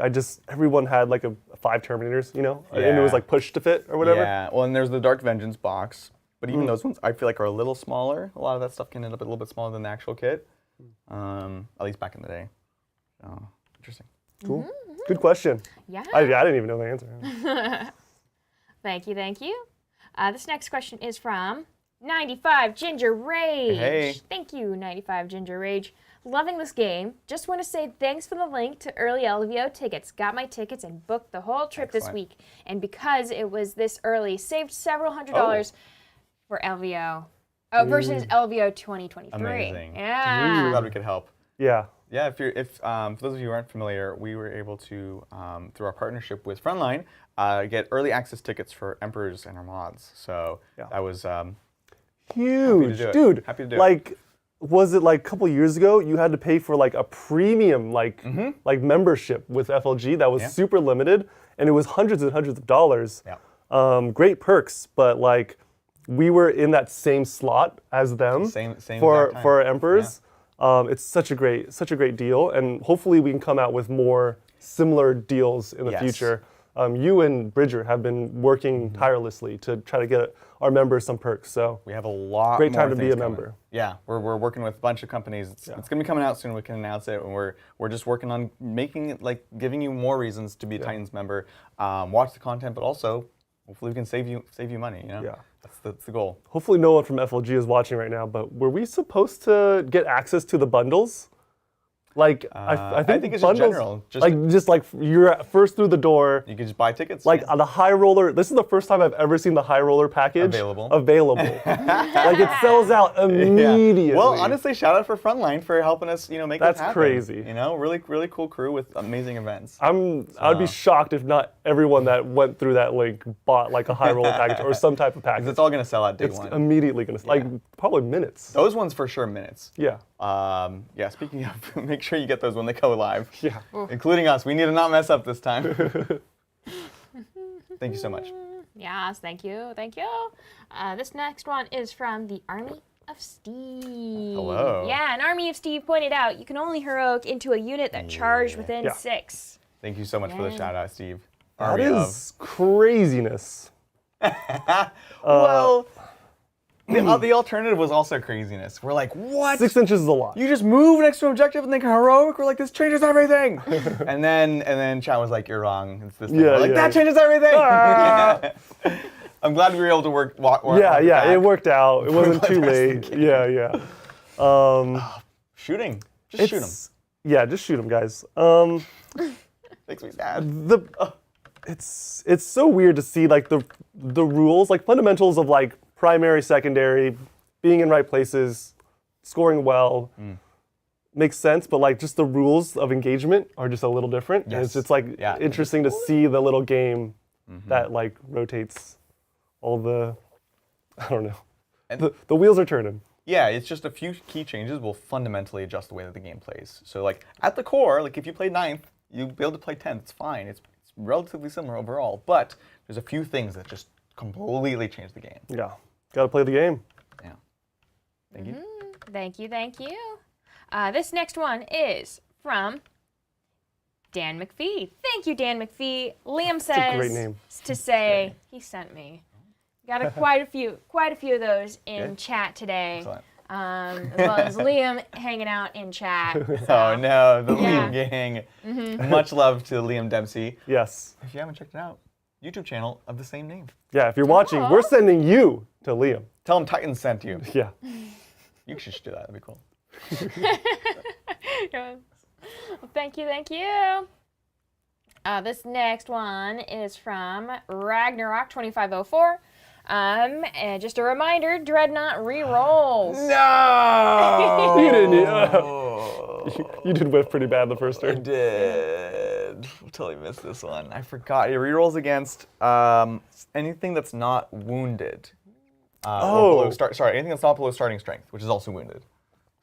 everyone had like a 5 Terminators, you know, and it was Yeah. like pushed to fit or whatever. Yeah. Well, and there's the Dark Vengeance box, but even those ones I feel like are a little smaller. A lot of that stuff can end up a little bit smaller than the actual kit. At least back in the day. So interesting. Cool. Good question. Yeah. I didn't even know the answer. Thank you. This next question is from 95 Ginger Rage. Hey. Thank you, 95 Ginger Rage. Loving this game. Just want to say thanks for the link to early LVO tickets. Got my tickets and booked the whole trip this Excellent. week. And because it was this early, saved several $100s for LVO. Versus LVO 2023. Amazing. Yeah. Glad we could help. Yeah. Yeah, if for those of you who aren't familiar, we were able to, through our partnership with Frontline, get early access tickets for Emperors and our mods. So that was Huge, do it. dude. Happy to do it. Like, was it like a couple years ago? You had to pay for like a premium like membership with FLG that was super limited, and it was hundreds and hundreds of dollars. Yeah. Great perks, but like we were in that same slot as them Same for exact time. our Emperors. It's such a great deal, and hopefully we can come out with more similar deals in the Yes. future. You and Bridger have been working tirelessly to try to get our members some perks. So We have a lot. Great time more to be things a coming. member. Yeah, we're working with a bunch of companies. It's gonna be coming out soon. We can announce it, and we're just working on making it like giving you more reasons to be a Titans member. Watch the content, but also hopefully we can save you money. You know, Yeah. that's the goal. hopefully no one from FLG is watching right now. But were we supposed to get access to the bundles? Like I think it's just bundles, general. just like you're first through the door. You can just buy tickets. Like the high roller, this is the first time I've ever seen the high roller package Available. Like it sells out immediately. Well, honestly, shout out for Frontline for helping us, make That's this happen. crazy. Really cool crew with amazing events. I'd be shocked if not everyone that went through that link bought like a high roller package or some type of package. It's all gonna sell out day It's one. immediately gonna like probably minutes. Those ones for sure minutes. Yeah. Speaking of, make sure you get those when they go live. Yeah. Including us. We need to not mess up this time. Thank you so much. Yes, thank you. This next one is from the Army of Steve. Hello. Yeah, an Army of Steve pointed out you can only heroic into a unit that charged within Yeah. 6. Thank you so much for the shout out, Steve. That Army is craziness. Well, the alternative was also craziness. We're like, what? 6 inches is a lot. You just move next to an objective and think heroic? We're like, this changes everything. and then Chat was like, you're wrong. It's this thing. Yeah, We're like, yeah. that changes everything. I'm glad we were able to work Yeah, back. it worked out. It wasn't too the rest late. Yeah. Shooting. Just shoot them. Yeah, just shoot them, guys. Makes me sad. It's so weird to see like the rules, like fundamentals of like primary, secondary, being in right places, scoring well, makes sense. But like just the rules of engagement are just a little different. And it's just like interesting to see the little game that like rotates all the, I don't know. And The wheels are turning. yeah, it's just a few key changes will fundamentally adjust the way that the game plays. So like at the core, like if you play 9th, you'll be able to play 10th. It's fine. It's relatively similar overall, but there's a few things that just completely change the game. Yeah, gotta play the game. Yeah. Thank you. Thank you. This next one is from Dan McPhee. Thank you, Dan McPhee. Liam says a great name. to say he sent me. Got quite a few of those in chat today. Excellent. As well as Liam hanging out in chat. Oh no, the Yeah. Liam gang. Much love to Liam Dempsey. Yes. If you haven't checked it out, YouTube channel of the same name. Yeah, if you're watching, we're sending you to Liam. Tell him Titans sent you. Yeah. You should do that. That'd be cool. Well, thank you. This next one is from Ragnarok2504. And just a reminder, Dreadnought re-rolls. No! You didn't. You did whiff pretty bad the first I turn. did. Totally missed this one. I forgot. It rerolls against anything that's not wounded. Or below anything that's not below starting strength, which is also wounded.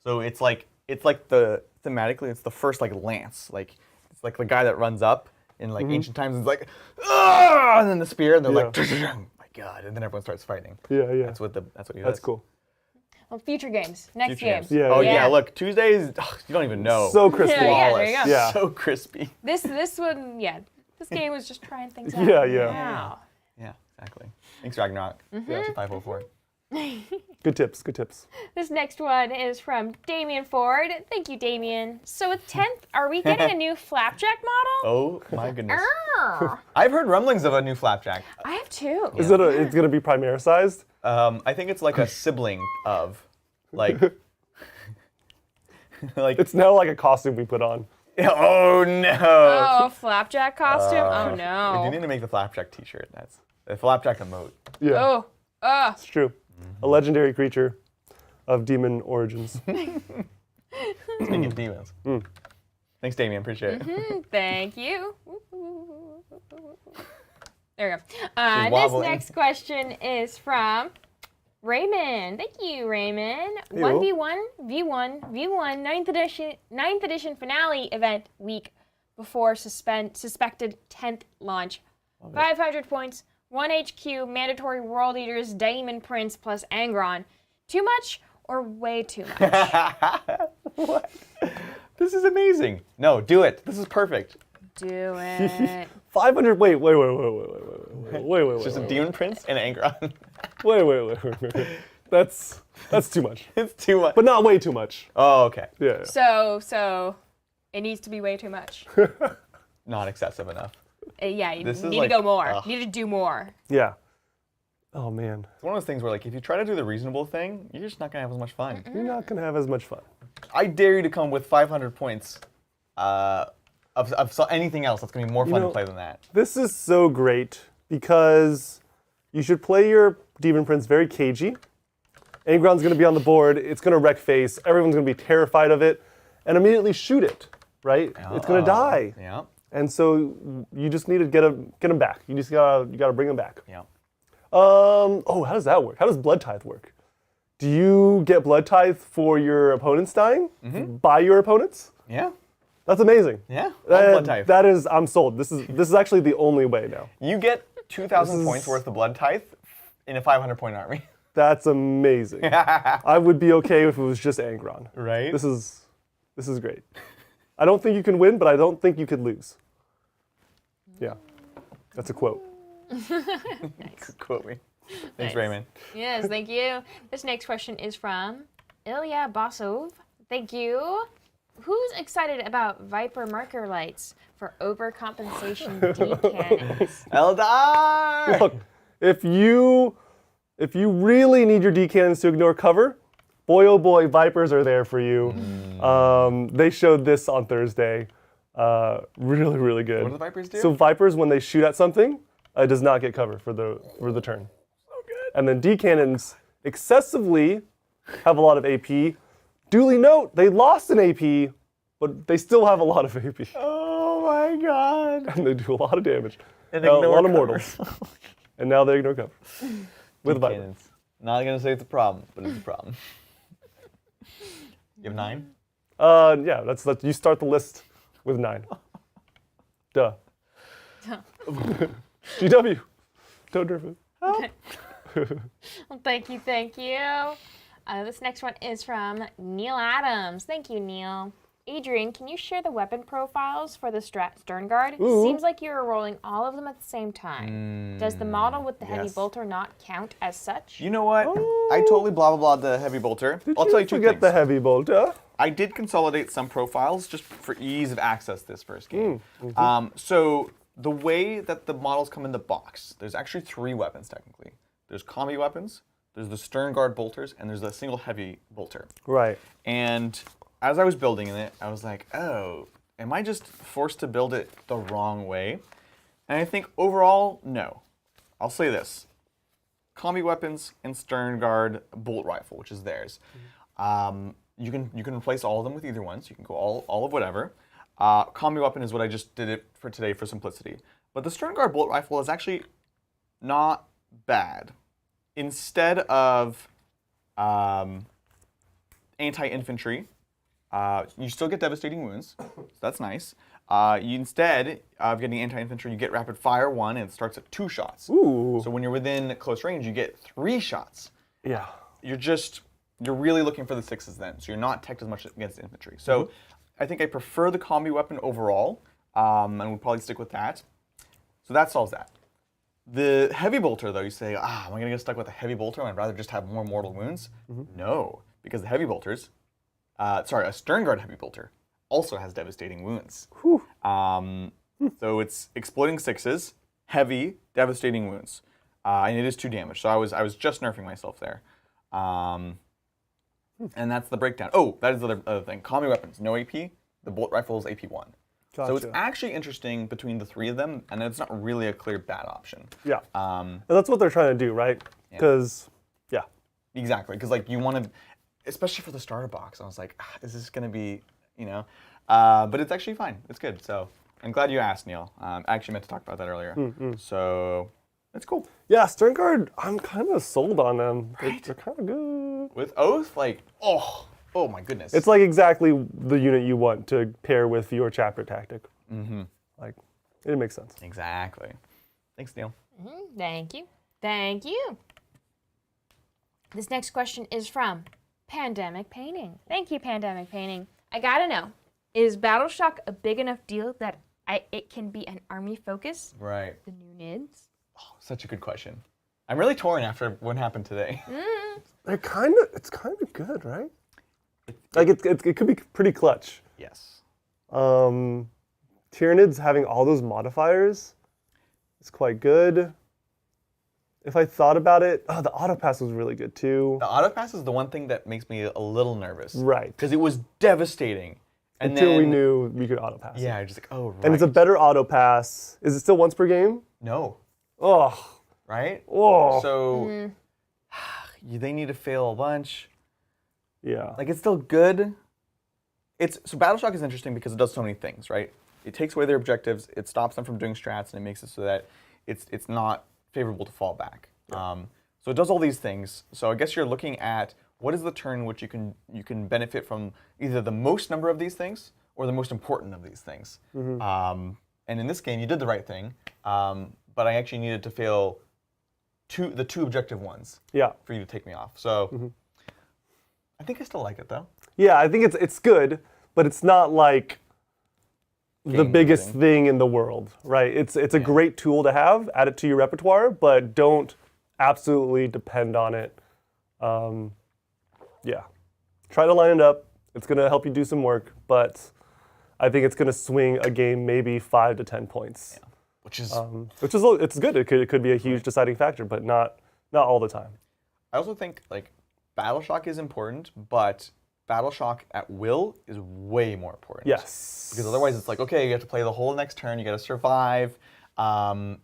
So it's like thematically, it's the first like lance. Like it's like the guy that runs up in like ancient times is like, ah, and then the spear, and they're like, my God, and then everyone starts fighting. Yeah. That's what he does. That's cool. Well, future games. Next Future games. games. Yeah, Oh yeah. yeah, look, Tuesdays, you don't even know. So crispy. Yeah, there you go. Yeah. So crispy. This one, this game was just trying things out. Yeah. Wow. Yeah, exactly. Thanks, Ragnarok. Yeah, 504. Good tips. This next one is from Damien Ford. Thank you, Damien. So with 10th, are we getting a new Flapjack model? Oh my goodness. Arr. I've heard rumblings of a new Flapjack. I have two. Is it? It's gonna be Primera sized? I think it's like a sibling of, like, like. It's now like a costume we put on. Oh no. Oh, Flapjack costume? Oh You no. need to make the Flapjack T-shirt. That's the Flapjack emote. Yeah. Oh. It's true. A legendary creature of demon origins. Speaking of demons. Thanks, Damien. Appreciate it. Thank you. There we go. This wobbling. next question is from Raymond. Thank you, Raymond. Yo. 1v1, V1, 9th edition finale event week before suspected 10th launch. 500 points, 1 HQ, mandatory world eaters, Daemon Prince plus Angron. Too much or way too much? What? This is amazing. No, do it. This is perfect. Do it. 500. Wait. It's just a Demon Prince and Angron. Wait. That's too much. It's too much. But not way too much. Oh, okay. Yeah. So it needs to be way too much. Not excessive enough. Yeah, you This is need like- to go more. ugh. You need to do more. Yeah. Oh man. It's one of those things where, like, if you try to do the reasonable thing, you're just not gonna have as much fun. You're not gonna have as much fun. I dare you to come with 500 points of anything else that's gonna be more fun know- to play than that. This is so great because you should play your Demon Prince very cagey. Angron's gonna be on the board. It's gonna wreck face. Everyone's gonna be terrified of it, and immediately shoot it. Right? It's gonna die. Yeah. And so you just need to get him back. You gotta bring him back. Yeah. How does that work? How does Blood Tithe work? Do you get Blood Tithe for your opponents dying? By your opponents? Yeah. That's amazing. Yeah. Blood Tithe. That is, I'm sold. This is actually the only way now. You get 2,000 points worth of Blood Tithe in a 500-point army. That's amazing. I would be okay if it was just Angron. Right? This is great. I don't think you can win, but I don't think you could lose. Yeah, that's a quote. Quote me. Thanks, Nice. Raymond. Yes, thank you. This next question is from Ilya Basov. Thank you. Who's excited about Viper marker lights for overcompensation D-cannons? Eldar! Look, if you really need your D cannons to ignore cover, boy oh boy, Vipers are there for you. They showed this on Thursday. Really, really good. What do the Vipers do? So Vipers, when they shoot at something, does not get cover for the turn. So good. And then D cannons excessively have a lot of AP. Duly note, they lost an AP, but they still have a lot of AP. Oh my god. And they do a lot of damage. And a ignore lot of cover. mortals. And now they ignore cover. With Viper. Cannons. Not gonna say it's a problem, but it's a problem. You have 9? Yeah, that's you start the list with 9. Duh. GW. Don't nerf it. Well, thank you. This next one is from Neil Adams. Thank you, Neil. Adrian, can you share the weapon profiles for the Stern Guard? Seems like you're rolling all of them at the same time. Does the model with the heavy bolter not count as such? You know what? I totally blah blah blah the heavy bolter. Did I'll you tell you two forget things. the heavy bolter? I did consolidate some profiles just for ease of access this first game. So the way that the models come in the box, there's actually 3 weapons technically. There's combi weapons, there's the Stern Guard bolters, and there's a single heavy bolter. Right. And as I was building it, I was like, oh, am I just forced to build it the wrong way? And I think overall, no. I'll say this. Combi weapons and Stern Guard bolt rifle, which is theirs. You can replace all of them with either one, so you can go all of whatever. Combi weapon is what I just did it for today for simplicity. But the Stern Guard bolt rifle is actually not bad. Instead of anti-infantry, you still get devastating wounds, so that's nice. Instead of getting anti-infantry, you get rapid fire 1, and it starts at 2 shots. Ooh. So when you're within close range, you get 3 shots. Yeah. You're really looking for the 6s then, so you're not teched as much against infantry. So I think I prefer the combi weapon overall, and we'll probably stick with that. So that solves that. The heavy bolter, though, you say, am I going to get stuck with a heavy bolter? I'd rather just have more mortal wounds. No, because the heavy bolters, a Stern Guard heavy bolter also has devastating wounds. So it's exploding 6s, heavy, devastating wounds, and it is 2 damage. So I was just nerfing myself there, and that's the breakdown. Oh, that is the other thing. Combi weapons, no AP. The bolt rifle is AP 1. Gotcha. So it's actually interesting between the 3 of them, and it's not really a clear bad option. Yeah. And that's what they're trying to do, right? Because, yeah. Exactly, because like you want to, especially for the starter box, I was like, is this going to be, but it's actually fine. It's good. So I'm glad you asked, Neil. I actually meant to talk about that earlier. So it's cool. Yeah, Stern Guard, I'm kind of sold on them. Right? They're kind of good. With Oath, like, oh my goodness. It's like exactly the unit you want to pair with your chapter tactic. Like, it makes sense. Exactly. Thanks, Neil. Thank you. Thank you. This next question is from Pandemic Painting. Thank you, Pandemic Painting. I gotta know, is Battle Shock a big enough deal that it can be an army focus? Right. The new NIDS? Oh, such a good question. I'm really torn after what happened today. It's kind of good, right? Like it could be pretty clutch. Yes. Tyranids having all those modifiers is quite good. If I thought about it, the auto pass was really good too. The auto pass is the one thing that makes me a little nervous. Right. Because it was devastating. And Until then, we knew we could auto pass. Yeah, just like, oh, right. And it's a better auto pass. Is it still once per game? No. Oh. Right? Oh. So they need to fail a bunch. Yeah. Like, it's still good. So Battle Shock is interesting because it does so many things, right? It takes away their objectives, it stops them from doing strats, and it makes it so that it's not favorable to fall back. Yeah. So it does all these things. So I guess you're looking at what is the turn in which you can benefit from either the most number of these things or the most important of these things. And in this game, you did the right thing, but I actually needed to fail the 2 objective ones for you to take me off. So I think I still like it, though. Yeah, I think it's good, but it's not like the biggest thing in the world, right? It's a great tool to have, add it to your repertoire, but don't absolutely depend on it. Try to line it up. It's going to help you do some work, but I think it's going to swing a game maybe 5 to 10 points. Yeah. Which is it's good. It could be a huge deciding factor, but not all the time. I also think like Battle Shock is important, but Battle Shock at will is way more important. Yes. Because otherwise it's like, okay, you have to play the whole next turn, you got to survive, and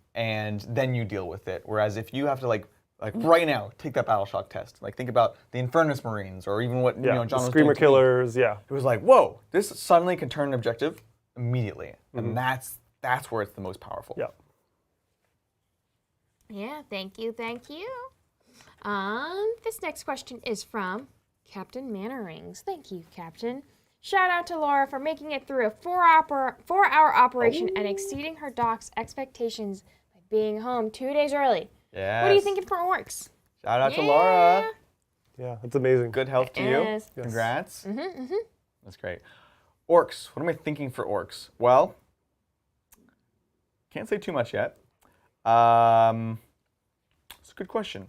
then you deal with it. Whereas if you have to like right now, take that Battle Shock test. Like think about the Infernus Marines or even what John was doing. Screamer Killers, yeah. It was like, whoa, this suddenly can turn an objective immediately. And that's where it's the most powerful. Yeah. Yeah, thank you. This next question is from Captain Mannerings. Thank you, Captain. Shout out to Laura for making it through a 4-hour operation and exceeding her doc's expectations by being home 2 days early. Yes. What are you thinking for works? Shout out to Laura. Yeah, that's amazing. Good health to you. is. Yes. Congrats. That's great. Orcs. What am I thinking for orcs? Well, can't say too much yet. It's a good question.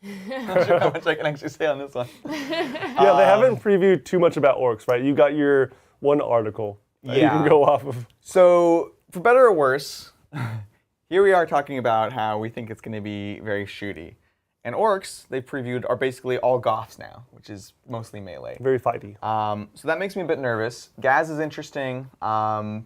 Not sure how much I can actually say on this one. Yeah, they haven't previewed too much about orcs, right? You got your one article that you can go off of. So, for better or worse, here we are talking about how we think it's going to be very shooty. And orcs, they previewed, are basically all Goths now, which is mostly melee. Very fighty. So that makes me a bit nervous. Gaz is interesting. I'm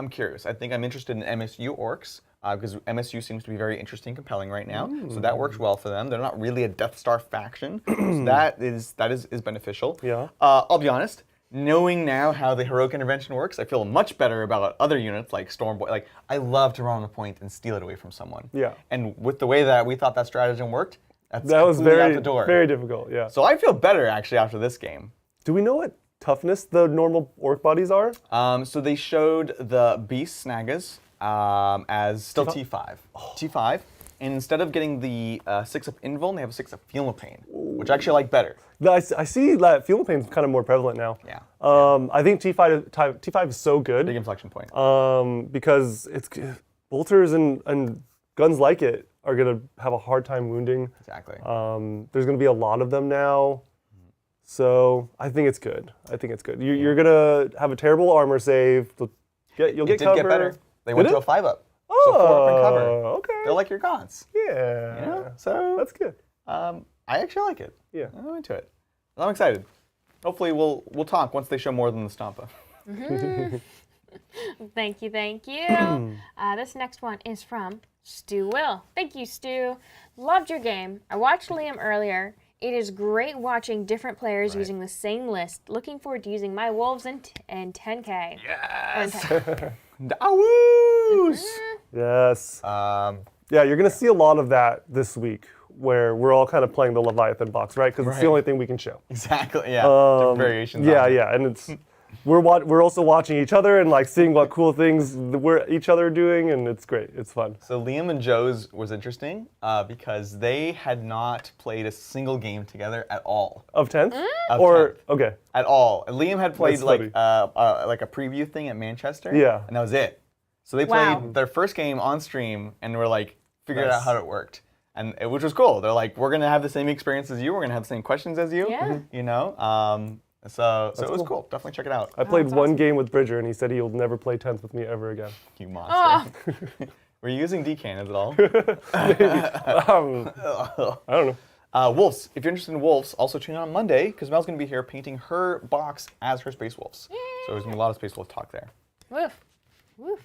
curious. I think I'm interested in MSU orcs because MSU seems to be very interesting, compelling right now. So that works well for them. They're not really a Death Star faction, so that is beneficial. Yeah. I'll be honest. Knowing now how the heroic intervention works, I feel much better about other units like Stormboy. Like I love to run on a point and steal it away from someone. Yeah. And with the way that we thought that stratagem worked, that was completely out very, the door. very difficult, yeah. So I feel better actually after this game. Do we know what toughness the normal orc bodies are? So they showed the Beast Snagas as still T5. T5. And instead of getting the 6 of Invuln, they have a 6 of Feel No Pain, which I actually like better. I see that Feel No Pain is kind of more prevalent now. Yeah. I think T5 is so good Big inflection point. because it's bolters and guns like it are going to have a hard time wounding. Exactly. There's going to be a lot of them now. So I think it's good. You're going to have a terrible armor save. You'll get It did cover. get better. They went Did to it? a 5-up. Oh, So 4-up and cover. okay. They're like your Gaunts. Yeah. You know? So That's good. I actually like it. Yeah. I'm into it. I'm excited. Hopefully we'll talk once they show more than the Stompa. Thank you. This next one is from Stu Will. Thank you, Stu. Loved your game. I watched Liam earlier. It is great watching different players using the same list. Looking forward to using my wolves in 10K. Yes! Or in 10. Dawoos! Yes. Yeah, you're going to see a lot of that this week where we're all kind of playing the Leviathan box, right? Because it's the Right. only thing we can show. Exactly, yeah. Different variations. Yeah, on it. yeah, and it's we're also watching each other and like seeing what cool things each other are doing, and it's great. It's fun. So Liam and Joe's was interesting because they had not played a single game together at all. Of 10th? Of Or 10th. okay. At all. And Liam had played That's like a preview thing at Manchester. Yeah. And that was it. So they Wow. played their first game on stream and were like, figured Nice. out how it worked. And which was cool. They're like, we're gonna have the same experience as you. We're gonna have the same questions as you. Yeah. You know. So it was cool. cool. Definitely check it out. I played that's one awesome. game with Bridger, and he said he'll never play 10th with me ever again. You monster. Were you using decans at all? I don't know. Wolves. If you're interested in wolves, also tune in on Monday because Mel's gonna be here painting her box as her Space Wolves. So there's gonna be a lot of Space Wolf talk there. Woof. Woof.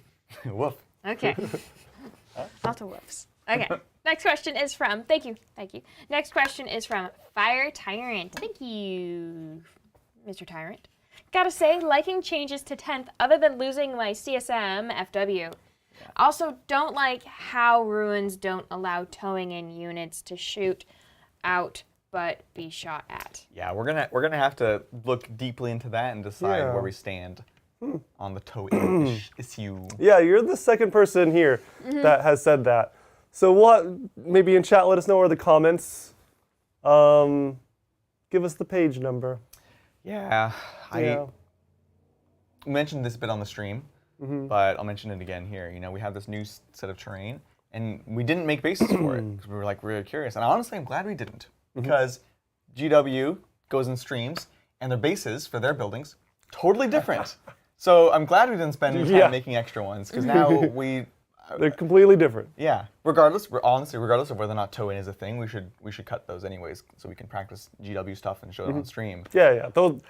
Woof. Okay. Lots of woofs. Okay. Next question is from, thank you. Next question is from Fire Tyrant. Thank you, Mr. Tyrant. Gotta say, liking changes to 10th other than losing my CSM FW. Also, don't like how ruins don't allow towing in units to shoot out but be shot at. Yeah, we're gonna have to look deeply into that and decide Yeah. where we stand on the toe issue. Yeah, you're the second person here that has said that. So what? Maybe in chat, let us know or the comments. Give us the page number. Yeah, Yeah. I mentioned this bit on the stream, but I'll mention it again here. You know, we have this new set of terrain, and we didn't make bases for it because we were like really curious. And honestly, I'm glad we didn't because GW goes in streams, and their bases for their buildings totally different. So I'm glad we didn't spend time Yeah. making extra ones because now They're completely different. yeah. Regardless of whether or not toe-in is a thing, we should cut those anyways so we can practice GW stuff and show it on stream. Yeah. Those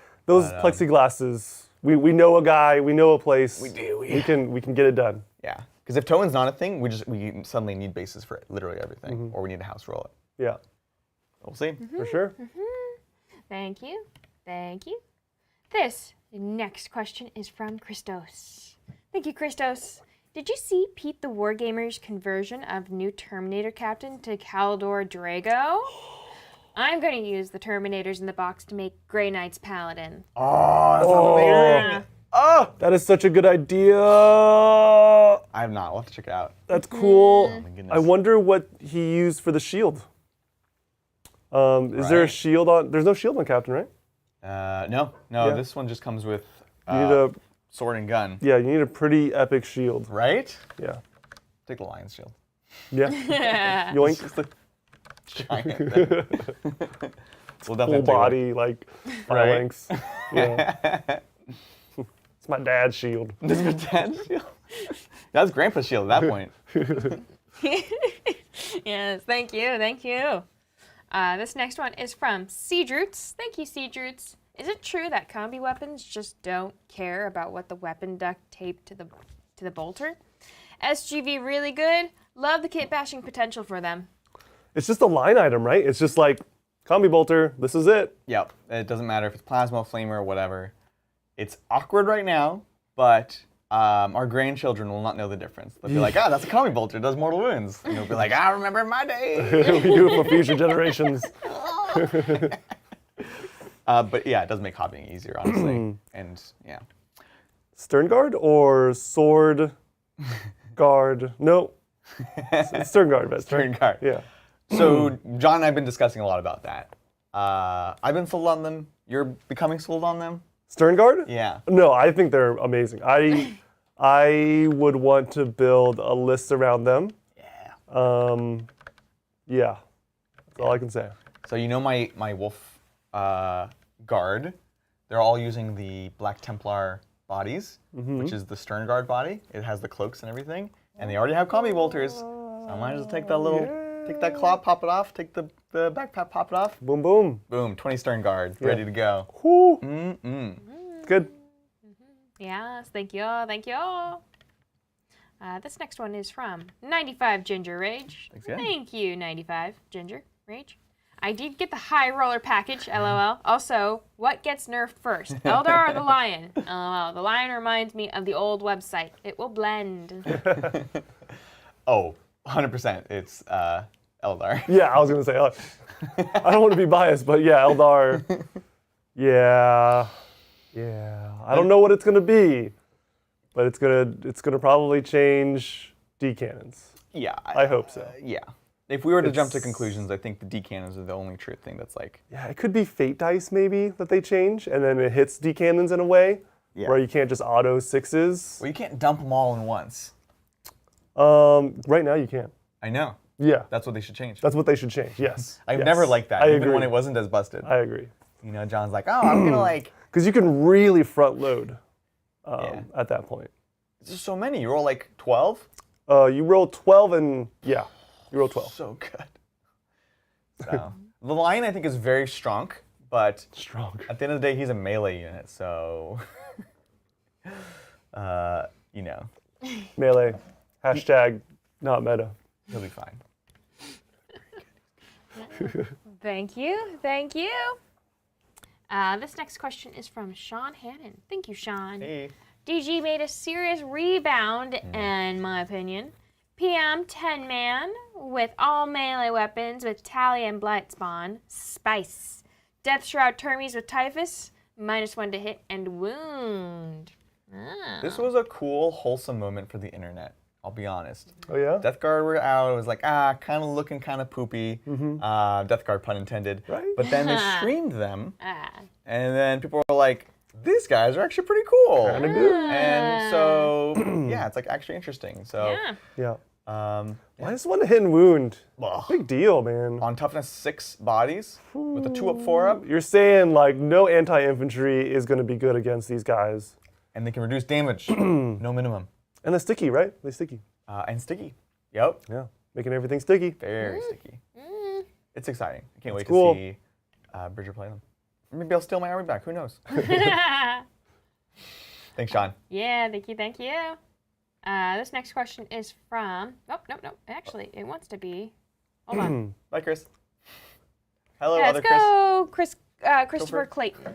plexiglasses. We know a guy. We know a place. We do, We can get it done. Yeah. Because if toe-in's not a thing, we suddenly need bases for literally everything, or we need to house roll it. Yeah, We'll see. for sure. Thank you. This next question is from Christos. Thank you, Christos. Did you see Pete the Wargamer's conversion of new Terminator captain to Caldor Drago? I'm going to use the Terminators in the box to make Grey Knight's Paladin. Oh, that sounds amazing. Oh! That is such a good idea. I have not. We'll have to check it out. That's cool. my goodness. I wonder what he used for the shield. Is there a shield on? There's no shield on Captain, right? No. Yeah. This one just comes with You need a sword and gun. Yeah, you need a pretty epic shield. Right? Yeah. Take the lion's shield. Yeah. Yoink. It's just a giant thing. We'll definitely Full have to body, like Right? phalanx. Yeah. It's my dad's shield. This is my dad's shield. That's Grandpa's shield at that point. Yes, thank you, thank you. This next one is from Seedroots. Thank you, Seedroots. Is it true that combi weapons just don't care about what the weapon duct taped to the bolter? SGV really good. Love the kit bashing potential for them. It's just a line item, right? It's just like, combi bolter, this is it. Yep. It doesn't matter if it's plasma, flamer, or whatever. It's awkward right now, but our grandchildren will not know the difference. They'll be like, that's a combi bolter, it does mortal wounds. And they'll be like, I remember my day. We do it for future generations. But yeah, it does make hobbying easier, honestly. And yeah. Stern guard or sword guard? No. It's stern guard vest. Stern right? guard. Yeah. So John and I have been discussing a lot about that. I've been sold on them. You're becoming sold on them? Stern guard? Yeah. No, I think they're amazing. I would want to build a list around them. Yeah. Yeah. That's all I can say. So you know my wolf guard? They're all using the Black Templar bodies, which is the Stern Guard body. It has the cloaks and everything. And they already have combi bolters. So I might as well take that take that claw, pop it off, take the backpack, pop it off. Boom, boom. Boom, 20 Stern Guard, ready to go. Whoo. Mm-mm. Good. Yes, thank you all, thank you all. This next one is from 95 Ginger Rage. Thanks, yeah. Thank you, 95 Ginger Rage. I did get the high roller package, LOL. Also, what gets nerfed first, Eldar or the lion? LOL. The lion reminds me of the old website. It will blend. Oh, 100%. It's Eldar. Yeah, I was going to say, I don't want to be biased, but yeah, Eldar. Yeah. I don't know what it's going to be, but it's gonna probably change D-cannons. Yeah. I hope so. Yeah. If we were to jump to conclusions, I think the D-cannons are the only true thing that's like... Yeah, it could be fate dice maybe that they change, and then it hits D-cannons in a way where you can't just auto sixes. Well, you can't dump them all in once. Right now you can. I know. Yeah. That's what they should change. That's what they should change, yes. I've Yes. never liked that, I even agree. when it wasn't as busted. I agree. You know, John's like, oh, I'm going to like... Because you can really front load at that point. There's just so many. You roll like 12? You roll 12 and, yeah, you roll 12. So good. So, the lion, I think, is very strong, but Strong. at the end of the day, he's a melee unit, so... you know, Melee. Hashtag not meta. he'll be fine. Thank you, thank you. This next question is from Sean Hannon. Thank you, Sean. Hey. DG made a serious rebound, in my opinion. PM 10-man with all melee weapons with Tally and Blight Spawn. Spice. Death Shroud Termies with Typhus. -1 to hit and wound. Ah. This was a cool, wholesome moment for the internet, I'll be honest. Oh, yeah? Death Guard were out, it was like, kind of looking kind of poopy. Death Guard, pun intended. Right. But then they streamed them, Ah. and then people were like, these guys are actually pretty cool. Kinda good. And so, yeah, it's like actually interesting. So, Yeah. Yeah. -1 to hit and wound. Ugh. Big deal, man. On toughness 6 bodies, with a 2 up, 4 up, You're saying, like, no anti-infantry is going to be good against these guys. and they can reduce damage, no minimum. And they're sticky, right? They're sticky. And sticky. Yep. Yeah. Making everything sticky. Very sticky. It's exciting. I can't wait cool. to see Bridger play them. Maybe I'll steal my army back. Who knows? Thanks, Sean. Yeah, thank you, thank you. This next question is from... Nope. Actually, it wants to be... Hold on. Bye, Chris. Hello, Yeah, other let's go, Christopher Clayton.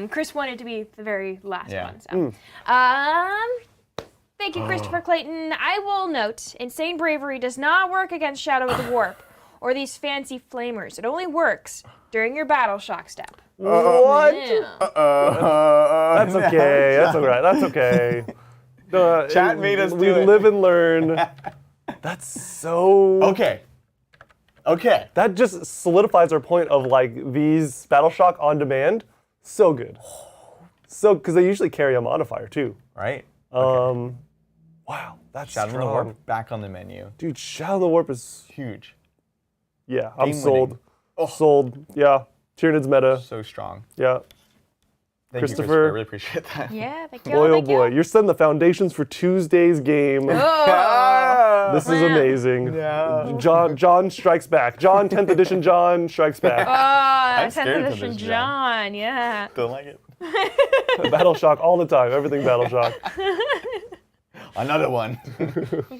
Chris wanted to be the very last one. So. Thank you, Christopher Clayton. I will note, Insane Bravery does not work against Shadow of the Warp or these fancy flamers. It only works during your battle shock step. What? Yeah. That's okay. That's all right. That's okay. Chat made us we do it. live and learn. That's so... Okay. Okay. That just solidifies our point of like these Battle Shock on demand. So good. So, because they usually carry a modifier too. Right. Wow, that's Shadow strong. of the Warp back on the menu. Dude, Shadow of the Warp is Huge. yeah. I'm Game sold. winning. Oh. Sold. Yeah. Tyranids meta. So strong. Yeah. Thank you, Christopher. Christopher. I really appreciate that. Yeah, thank you. Boy, oh thank boy, you. you're setting the foundations for Tuesday's game. Oh. This is amazing. Yeah. John strikes back. John, 10th edition John strikes back. Ah, I'm 10th scared of edition this, John, yeah. Don't like it. Battle Shock all the time. Everything Battle Shock. Another one.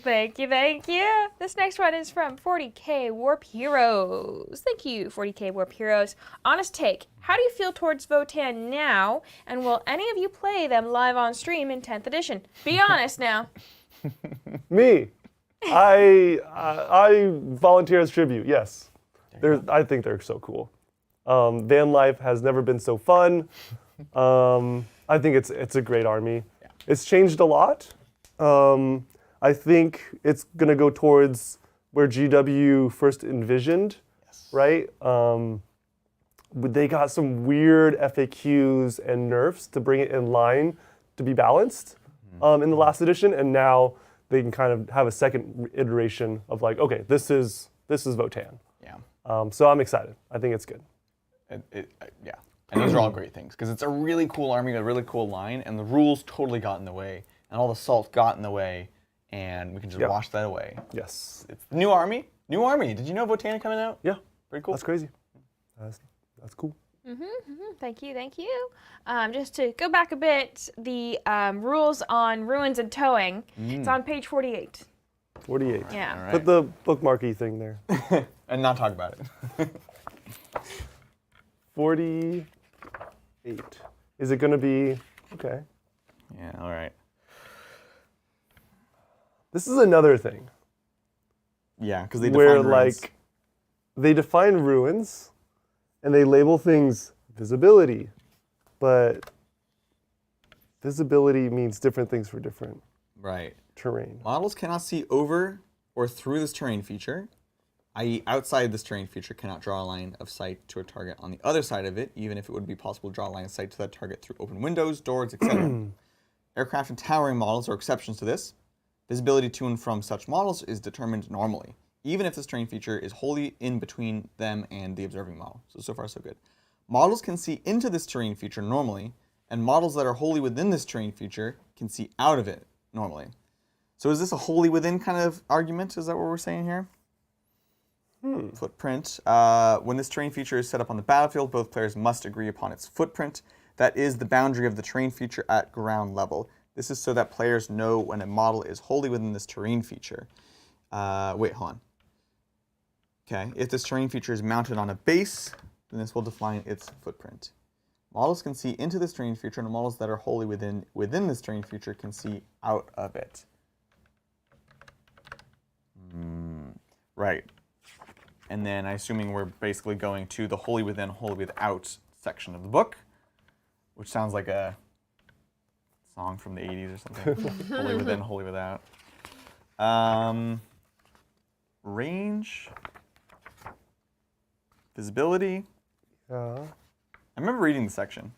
Thank you, thank you. This next one is from 40k Warp Heroes. Thank you, 40k Warp Heroes. Honest take, how do you feel towards Votann now, and will any of you play them live on stream in 10th edition? Be honest now. Me. I volunteer as tribute, yes. I think they're so cool. Van life has never been so fun. I think it's a great army. Yeah. It's changed a lot. I think it's going to go towards where GW first envisioned, right? They got some weird FAQs and nerfs to bring it in line to be balanced in the last edition, and now they can kind of have a second iteration of like, okay, this is Votann. Yeah. So I'm excited. I think it's good. Yeah. And those are all great things because it's a really cool army, a really cool line, and the rules totally got in the way, and all the salt got in the way, and we can just wash that away. Yes. It's the new army. New army. Did you know Votann coming out? Yeah. Pretty cool. That's crazy. That's cool. Thank you, thank you. Just to go back a bit, the rules on ruins and towing, it's on page 48. 48. Yeah. All right. Put the bookmarky thing there. And not talk about it. 48. Is it going to be, okay. Yeah, all right. This is another thing Yeah, because they where define ruins. like they define ruins and they label things visibility, but visibility means different things for different Right. terrain. Models cannot see over or through this terrain feature, i.e. outside this terrain feature cannot draw a line of sight to a target on the other side of it, even if it would be possible to draw a line of sight to that target through open windows, doors, etc. Aircraft and towering models are exceptions to this. Visibility to and from such models is determined normally, even if this terrain feature is wholly in between them and the observing model. So far, so good. Models can see into this terrain feature normally, and models that are wholly within this terrain feature can see out of it normally. So is this a wholly within kind of argument? Is that what we're saying here? Footprint. When this terrain feature is set up on the battlefield, both players must agree upon its footprint. That is the boundary of the terrain feature at ground level. This is so that players know when a model is wholly within this terrain feature. Wait, hold on. Okay, if this terrain feature is mounted on a base, then this will define its footprint. Models can see into this terrain feature, and models that are wholly within this terrain feature can see out of it. Right. And then I'm assuming we're basically going to the wholly within, wholly without section of the book, which sounds like a song from the 80s or something. Wholly within, wholly without. Range. Visibility. Yeah. I remember reading the section.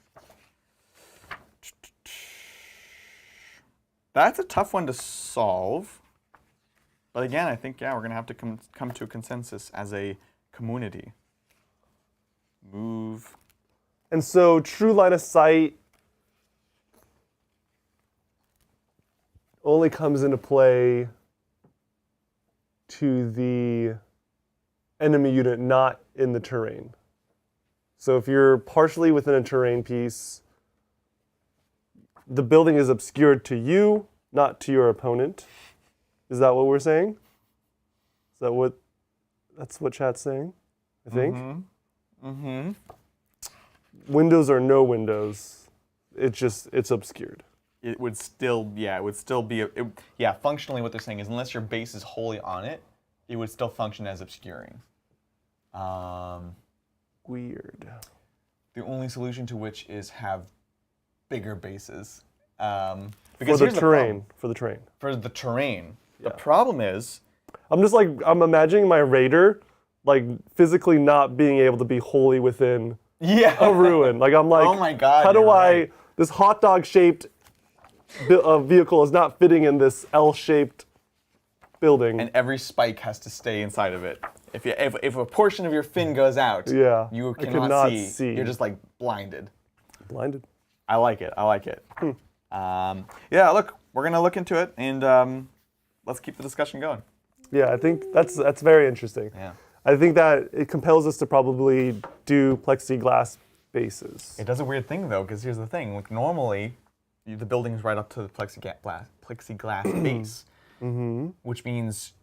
That's a tough one to solve. But again, I think, yeah, we're going to have to come to a consensus as a community. Move. And so true line of sight only comes into play to the enemy unit not in the terrain. So if you're partially within a terrain piece, the building is obscured to you, not to your opponent. Is that what we're saying? That's what chat's saying, I think? Windows are no windows. It's obscured. It would still be, functionally what they're saying is unless your base is wholly on it, it would still function as obscuring. Weird. The only solution to which is have bigger bases. For Because the here's terrain. problem. For the terrain. Yeah. The problem is, I'm imagining my raider like physically not being able to be wholly within Yeah. a ruin. Like I'm like, Oh my God, how do you're I? right. This hot dog shaped vehicle is not fitting in this L-shaped building. And every spike has to stay inside of it. If a portion of your fin goes out, Yeah, you I cannot cannot see. see. You're just like blinded. Blinded. I like it. Yeah, look, we're gonna look into it, and let's keep the discussion going. Yeah, I think that's very interesting. Yeah. I think that it compels us to probably do plexiglass bases. It does a weird thing though, because here's the thing: like normally, the building's right up to the plexiglass base, which means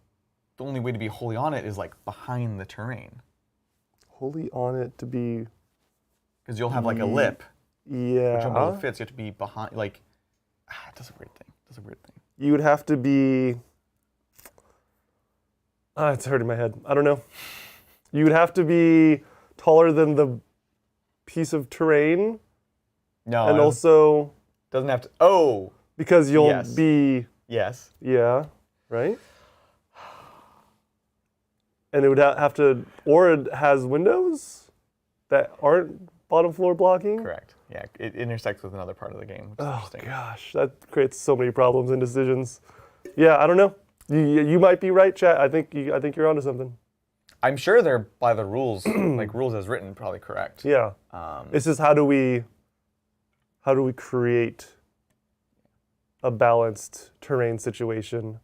the only way to be wholly on it is like behind the terrain, Wholly on it to be. because you'll have like a lip, Yeah. which won't be able to fit. So you have to be behind. Like, it does a weird thing. You would have to be. It's hurting my head. I don't know. You would have to be taller than the piece of terrain, No, and it also doesn't have to. Oh, because you'll Yes. be. yes. Yeah. Right. And it would have to, or it has windows that aren't bottom floor blocking. Correct. Yeah, it intersects with another part of the game, which is Oh interesting. gosh, that creates so many problems and decisions. Yeah, I don't know. You might be right, chat. I think you're onto something. I'm sure they're by the rules, like rules as written, probably correct. Yeah. It's just how do we create a balanced terrain situation?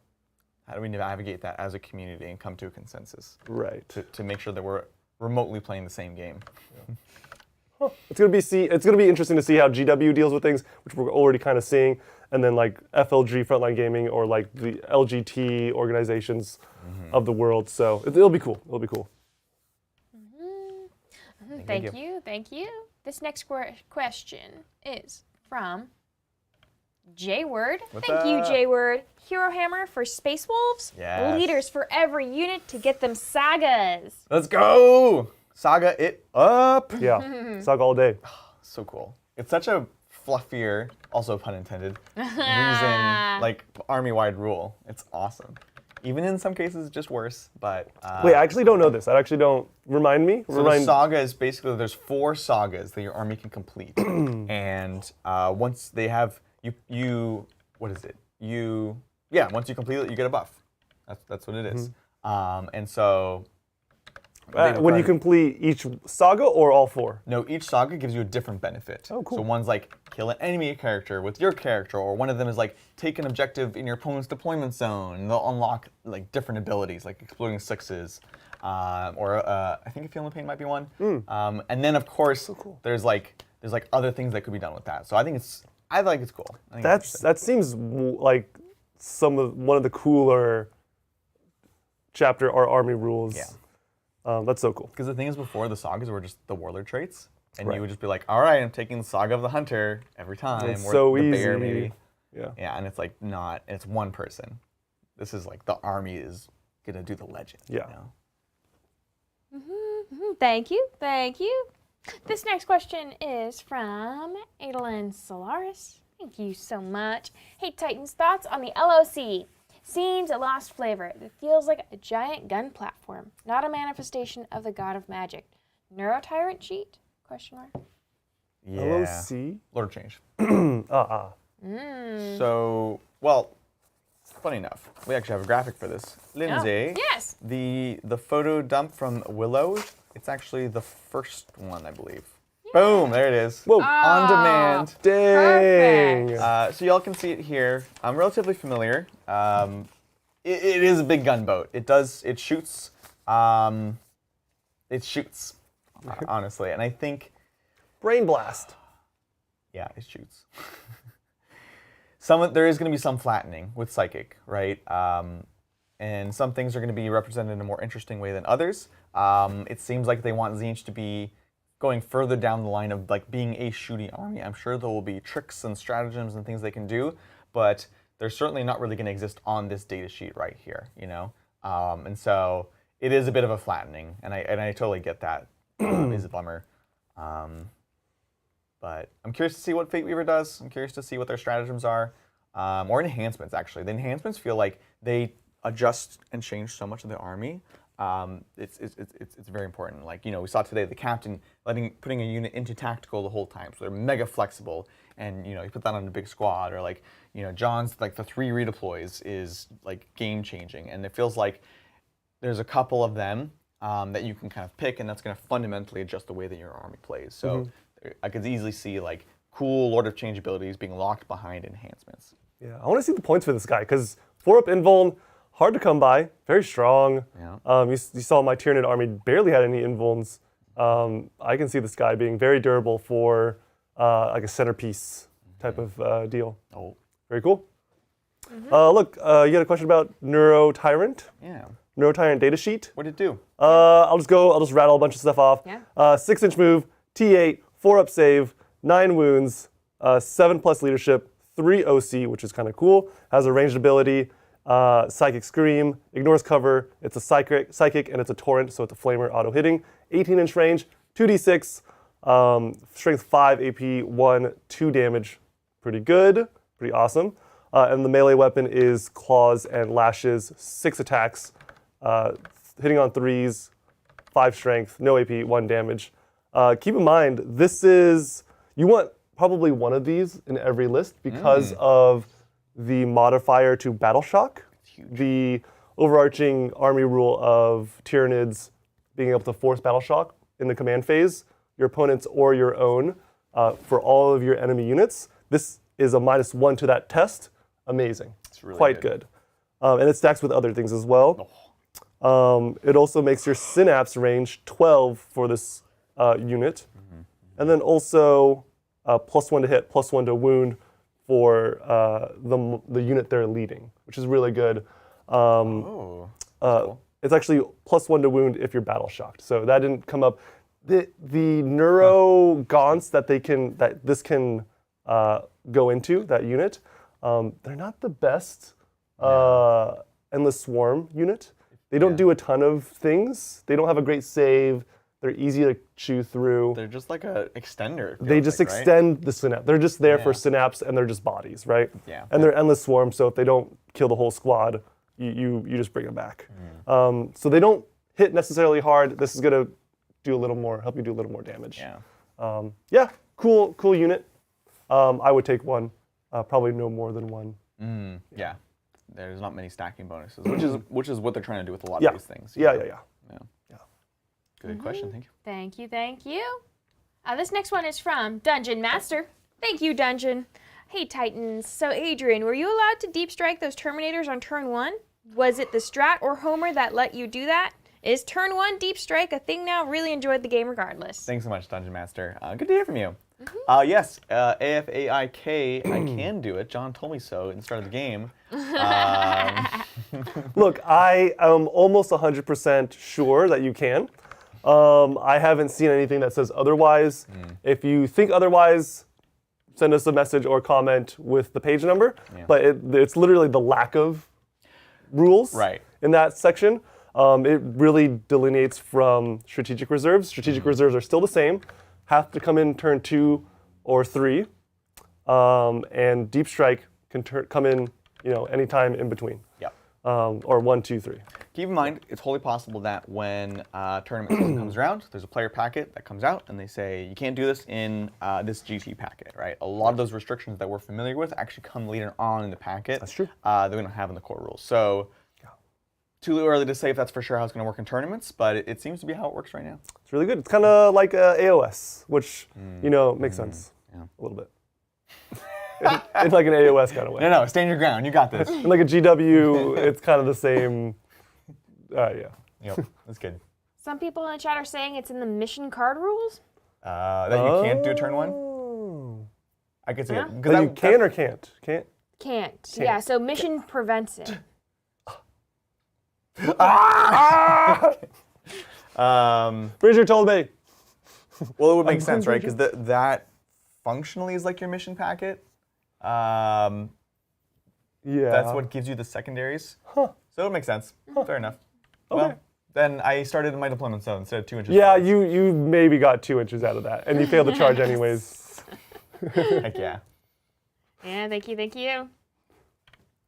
How do we navigate that as a community and come to a consensus Right. to make sure that we're remotely playing the same game? It's gonna be interesting to see how GW deals with things, which we're already kind of seeing, and then like FLG Frontline Gaming or like the LGT organizations of the world. So it'll be cool. It'll be cool. Thank you. This next question is from J-Word. What's Thank you, up? J-Word. Hero Hammer for Space Wolves. Yes. Leaders for every unit to get them sagas. Let's go! Saga it up! Yeah. Saga all day. So cool. It's such a fluffier, also pun intended, reason, like army-wide rule. It's awesome. Even in some cases, just worse, but... Wait, I actually don't know this. I actually don't. Remind me. So the saga is basically, there's 4 sagas that your army can complete. And once they have, once you complete it, you get a buff. That's what it is. And so... when you complete each saga or all 4? No, each saga gives you a different benefit. Oh, cool. So one's like, kill an enemy character with your character, or one of them is like, take an objective in your opponent's deployment zone, and they'll unlock like different abilities, like exploding sixes, or I think a Feeling Pain might be one. And then of course, there's like other things that could be done with that. So I think it's cool. I think That seems like one of the cooler chapter or army rules. Yeah. That's so cool. Because the thing is, before the sagas were just the warlord traits, and Right. you would just be like, all right, I'm taking the saga of the hunter every time, It's or so the easy. bear maybe. Yeah. Yeah, and it's like not, it's one person. This is like the army is gonna do the legend. Yeah. You know? Thank you. This next question is from Adolin Solaris. Thank you so much. Hey Titans, thoughts on the LOC? Seems a lost flavor. It feels like a giant gun platform, not a manifestation of the god of magic. Neurotyrant cheat? Question mark. Yeah. LOC? Lord of Change. Mm. So, well, funny enough, we actually have a graphic for this. Lindsay, Yes. the photo dump from Willow, it's actually the first one, I believe. Boom, there it is. Whoa. On demand. Dang. Perfect. So y'all can see it here. I'm relatively familiar. It is a big gunboat. It shoots, honestly. And I think, Brain blast. yeah, it shoots. There is going to be some flattening with Psychic, right? And some things are going to be represented in a more interesting way than others. It seems like they want Tzeentch to be going further down the line of like being a shooting army. I'm sure there will be tricks and stratagems and things they can do, but they're certainly not really going to exist on this data sheet right here, you know? And so it is a bit of a flattening, and I totally get that. It's a bummer. But I'm curious to see what Fate Weaver does. I'm curious to see what their stratagems are, or enhancements, actually. The enhancements feel like they adjust and change so much of the army it's very important. Like, we saw today the captain putting a unit into tactical the whole time, so they're mega flexible. And you put that on a big squad, or like John's like the 3 redeploys is like game changing, and it feels like there's a couple of them that you can kind of pick, and that's going to fundamentally adjust the way that your army plays. So I could easily see like cool Lord of Change abilities being locked behind enhancements. Yeah, I want to see the points for this guy because 4-up invuln, hard to come by, very strong. Yeah. You saw my Tyranid army barely had any invulns. I can see this guy being very durable for like a centerpiece type of deal. Oh, very cool. Look, you had a question about Neurotyrant. yeah. Neurotyrant datasheet. What did it do? I'll just rattle a bunch of stuff off. Yeah. 6-inch move, T8, 4-up save, 9 wounds, 7+ leadership, 3 OC, which is kind of cool. Has a ranged ability, Psychic Scream, ignores cover. It's a psychic, and it's a torrent, so it's a flamer auto hitting. 18-inch range, 2d6, strength 5, AP 1, 2 damage. Pretty good, pretty awesome. And the melee weapon is claws and lashes, 6 attacks, hitting on 3s, 5 strength, no AP, 1 damage. Keep in mind, you want probably one of these in every list because of the modifier to Battle Shock. The overarching army rule of Tyranids being able to force Battle Shock in the command phase, your opponent's or your own, for all of your enemy units. This is a -1 to that test. Amazing. It's really quite good. And it stacks with other things as well. It also makes your synapse range 12 for this unit. And then also +1 to hit, +1 to wound for the unit they're leading, which is really good. Cool. It's actually +1 to wound if you're battle shocked. So that didn't come up. The neuro gaunts that this can go into, that unit, they're not the best Endless Swarm unit. They don't do a ton of things. They don't have a great save. They're easy to chew through. They're just like an extender. They just extend the synapse. They're just there for synapse, and they're just bodies, right? Yeah. And they're Endless Swarm, so if they don't kill the whole squad, you just bring them back. So they don't hit necessarily hard. This is gonna help you do a little more damage. Yeah. Cool unit. I would take one. Probably no more than one. Yeah. There's not many stacking bonuses, which is what they're trying to do with a lot Yeah. of these things. Yeah. Good question. Thank you. Thank you. This next one is from Dungeon Master. Thank you, Dungeon. Hey, Titans. So, Adrian, were you allowed to deep strike those Terminators on turn 1? Was it the Strat or Homer that let you do that? Is turn 1 deep strike a thing now? Really enjoyed the game regardless. Thanks so much, Dungeon Master. Good to hear from you. Yes, AFAIK, I can do it. John told me so at the start of the game. Look, I am almost 100% sure that you can. I haven't seen anything that says otherwise. If you think otherwise, send us a message or comment with the page number. But it's literally the lack of rules in that section. It really delineates from strategic reserves. Strategic reserves are still the same. Have to come in turn 2 or 3. And deep strike can come in, anytime in between. Or 1, 2, 3. Keep in mind, it's wholly possible that when tournament season comes around, there's a player packet that comes out, and they say, you can't do this in this GT packet, right? A lot of those restrictions that we're familiar with actually come later on in the packet. That's true. That we don't have in the core rules. So, too early to say if that's for sure how it's going to work in tournaments, but it seems to be how it works right now. It's really good. It's kind of like AOS, which, makes sense a little bit. In like an AOS kind of way. No, stand your ground. You got this. In like a GW, it's kind of the same. Yep, that's good. Some people in the chat are saying it's in the mission card rules. That you can't do turn 1? I could see it. That you can or can't? Can't. Yeah, so mission prevents it. Bridger told me. Well, it would make sense, right? Because that functionally is like your mission packet. Yeah. That's what gives you the secondaries. So it makes sense. Fair enough. Okay. Well, then I started in my deployment zone instead of 2 inches. Yeah, you maybe got 2 inches out of that, and you failed to charge anyways. Heck yeah. Yeah, thank you.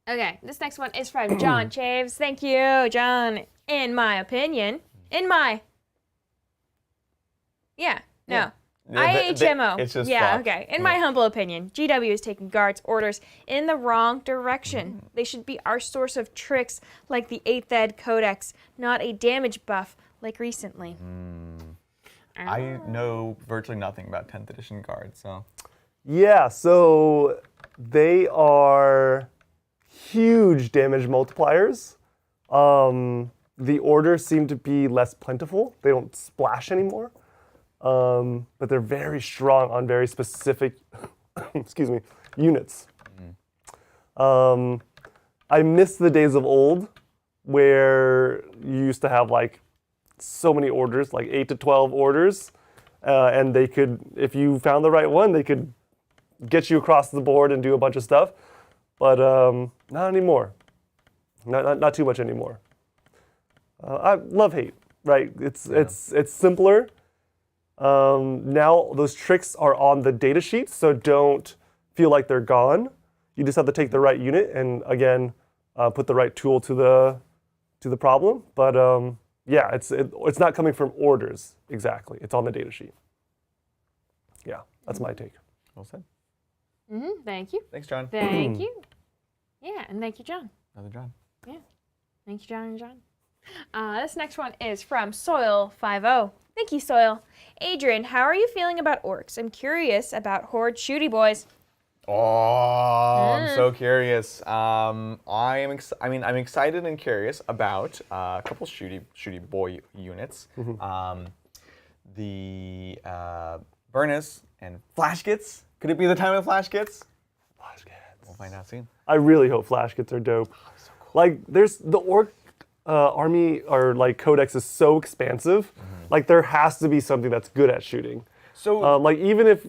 Okay, this next one is from John Chaves. Thank you, John. In my opinion, IHMO. It's just yeah, flop. okay. In my humble opinion, GW is taking guards' orders in the wrong direction. They should be our source of tricks like the 8th Ed Codex, not a damage buff like recently. I know virtually nothing about 10th edition guards, so. Yeah, so they are huge damage multipliers. The orders seem to be less plentiful. They don't splash anymore. But they're very strong on very specific, excuse me, units. I miss the days of old where you used to have like so many orders, like 8 to 12 orders, and they could, if you found the right one, they could get you across the board and do a bunch of stuff. But not anymore. Not too much anymore. I love hate, right? It's simpler. Now those tricks are on the data sheet, so don't feel like they're gone. You just have to take the right unit and again put the right tool to the problem. But yeah, it's not coming from orders exactly. It's on the data sheet. Yeah, that's my take. Well said. Thank you. Thanks, John. Thank you. Yeah, and thank you, John. Another John. Yeah. Thank you, John and John. This next one is from Soil50. Thank you, Soil. Adrian, how are you feeling about orcs? I'm curious about Horde shooty boys. Oh, I'm so curious. I'm excited and curious about a couple shooty boy units. The Burnus and Flash Kits. Could it be the time of Flash Kits? Flash Kits. We'll find out soon. I really hope Flash Kits are dope. Oh, so cool. Like, there's the orc army or like codex is so expansive. Like, there has to be something that's good at shooting. So, Like, even if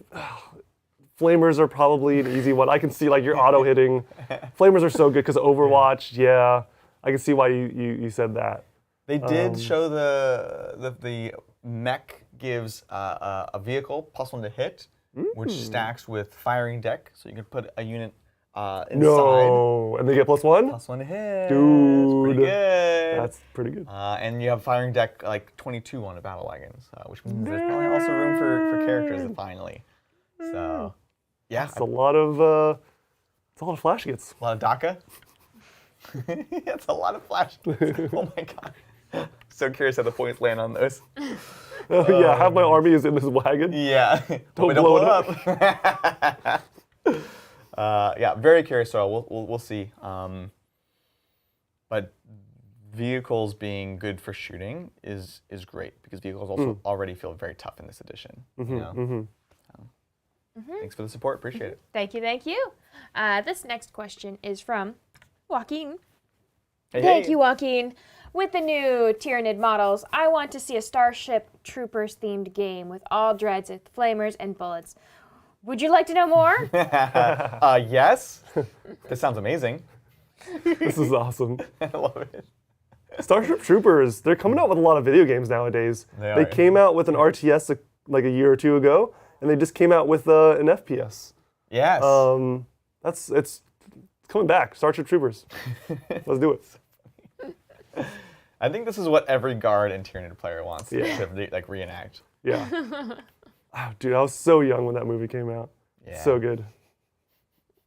flamers are probably an easy one, I can see like your auto hitting. Flamers are so good because Overwatch. Yeah, I can see why you said that. they did show the mech gives a vehicle +1 to hit, which stacks with firing deck, so you can put a unit inside. No, and they get +1? +1 to hit. Dude. Pretty good. That's pretty good. And you have firing deck like 22 on the battle wagons, which means there's probably also room for characters finally. So, yeah. It's a lot of Flash Kits. A lot of DACA. It's a lot of Flash Kits. Oh my god. So curious how the points land on those. Oh yeah, half my army is in this wagon. Yeah. Don't Don't blow it up. Yeah, very curious. So we'll see. But vehicles being good for shooting is great because vehicles also already feel very tough in this edition. You know? Thanks for the support. Appreciate it. Thank you, thank you. This next question is from Joaquin. Hey, Thank hey. you, Joaquin. With the new Tyranid models, I want to see a Starship Troopers themed game with all dreads, with flamers, and bullets. Would you like to know more? Yes. This sounds amazing. This is awesome. I love it. Starship Troopers, they're coming out with a lot of video games nowadays. They came out with an RTS like a year or two ago, and they just came out with an FPS. Yes. It's coming back. Starship Troopers. Let's do it. I think this is what every guard and Tyranid player wants Yeah. to reenact. Yeah. Oh, dude, I was so young when that movie came out. Yeah. So good.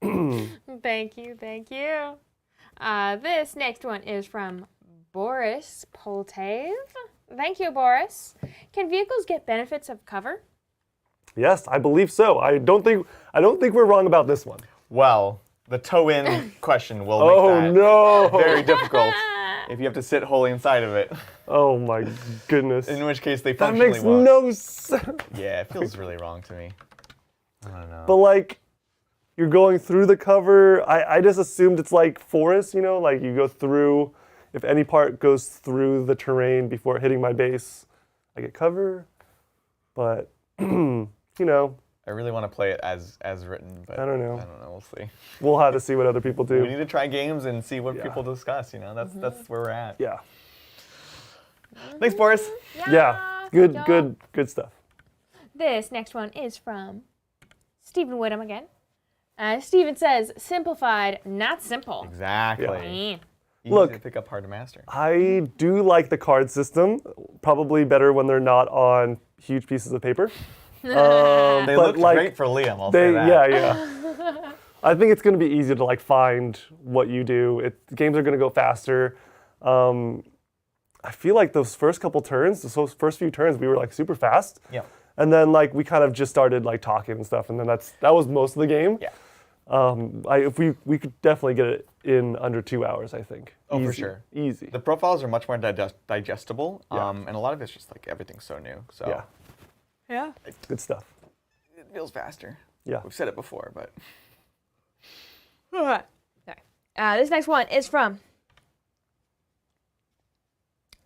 Thank you, thank you. This next one is from Boris Poltave. Thank you, Boris. Can vehicles get benefits of cover? Yes, I believe so. I don't think we're wrong about this one. Well, the toe-in question will Oh make that no! very difficult if you have to sit wholly inside of it. Oh my goodness. In which case they That functionally makes won't. no sense. Yeah, it feels really wrong to me. I don't know. But like, you're going through the cover. I just assumed it's like forest, you know, like you go through. If any part goes through the terrain before hitting my base, I get cover. But you know, I really want to play it as written, but I don't know. We'll see. we'll have to see what other people We do. need to try games and see what people discuss. You know, that's where we're at. Yeah. Thanks, Boris. Yeah. Good stuff. This next one is from Stephen Whittam again. Steven says, simplified, not simple. Exactly. Eh. Easy Look, to pick up, hard to master. I do like the card system. Probably better when they're not on huge pieces of paper. They but look like, great for Liam, I'll say that. Yeah. I think it's going to be easy to like find what you do. The games are going to go faster. I feel like those first couple turns, those first few turns, we were like super fast. Yeah. And then like we kind of just started like talking and stuff, and then that was most of the game. Yeah. If we could definitely get it in under 2 hours, I think. Oh, Easy. for sure. Easy. The profiles are much more digestible, Yeah. and a lot of it's just like everything's so new. So Yeah. Yeah. Good stuff. it feels faster. Yeah. We've said it before, but Okay. This next one is from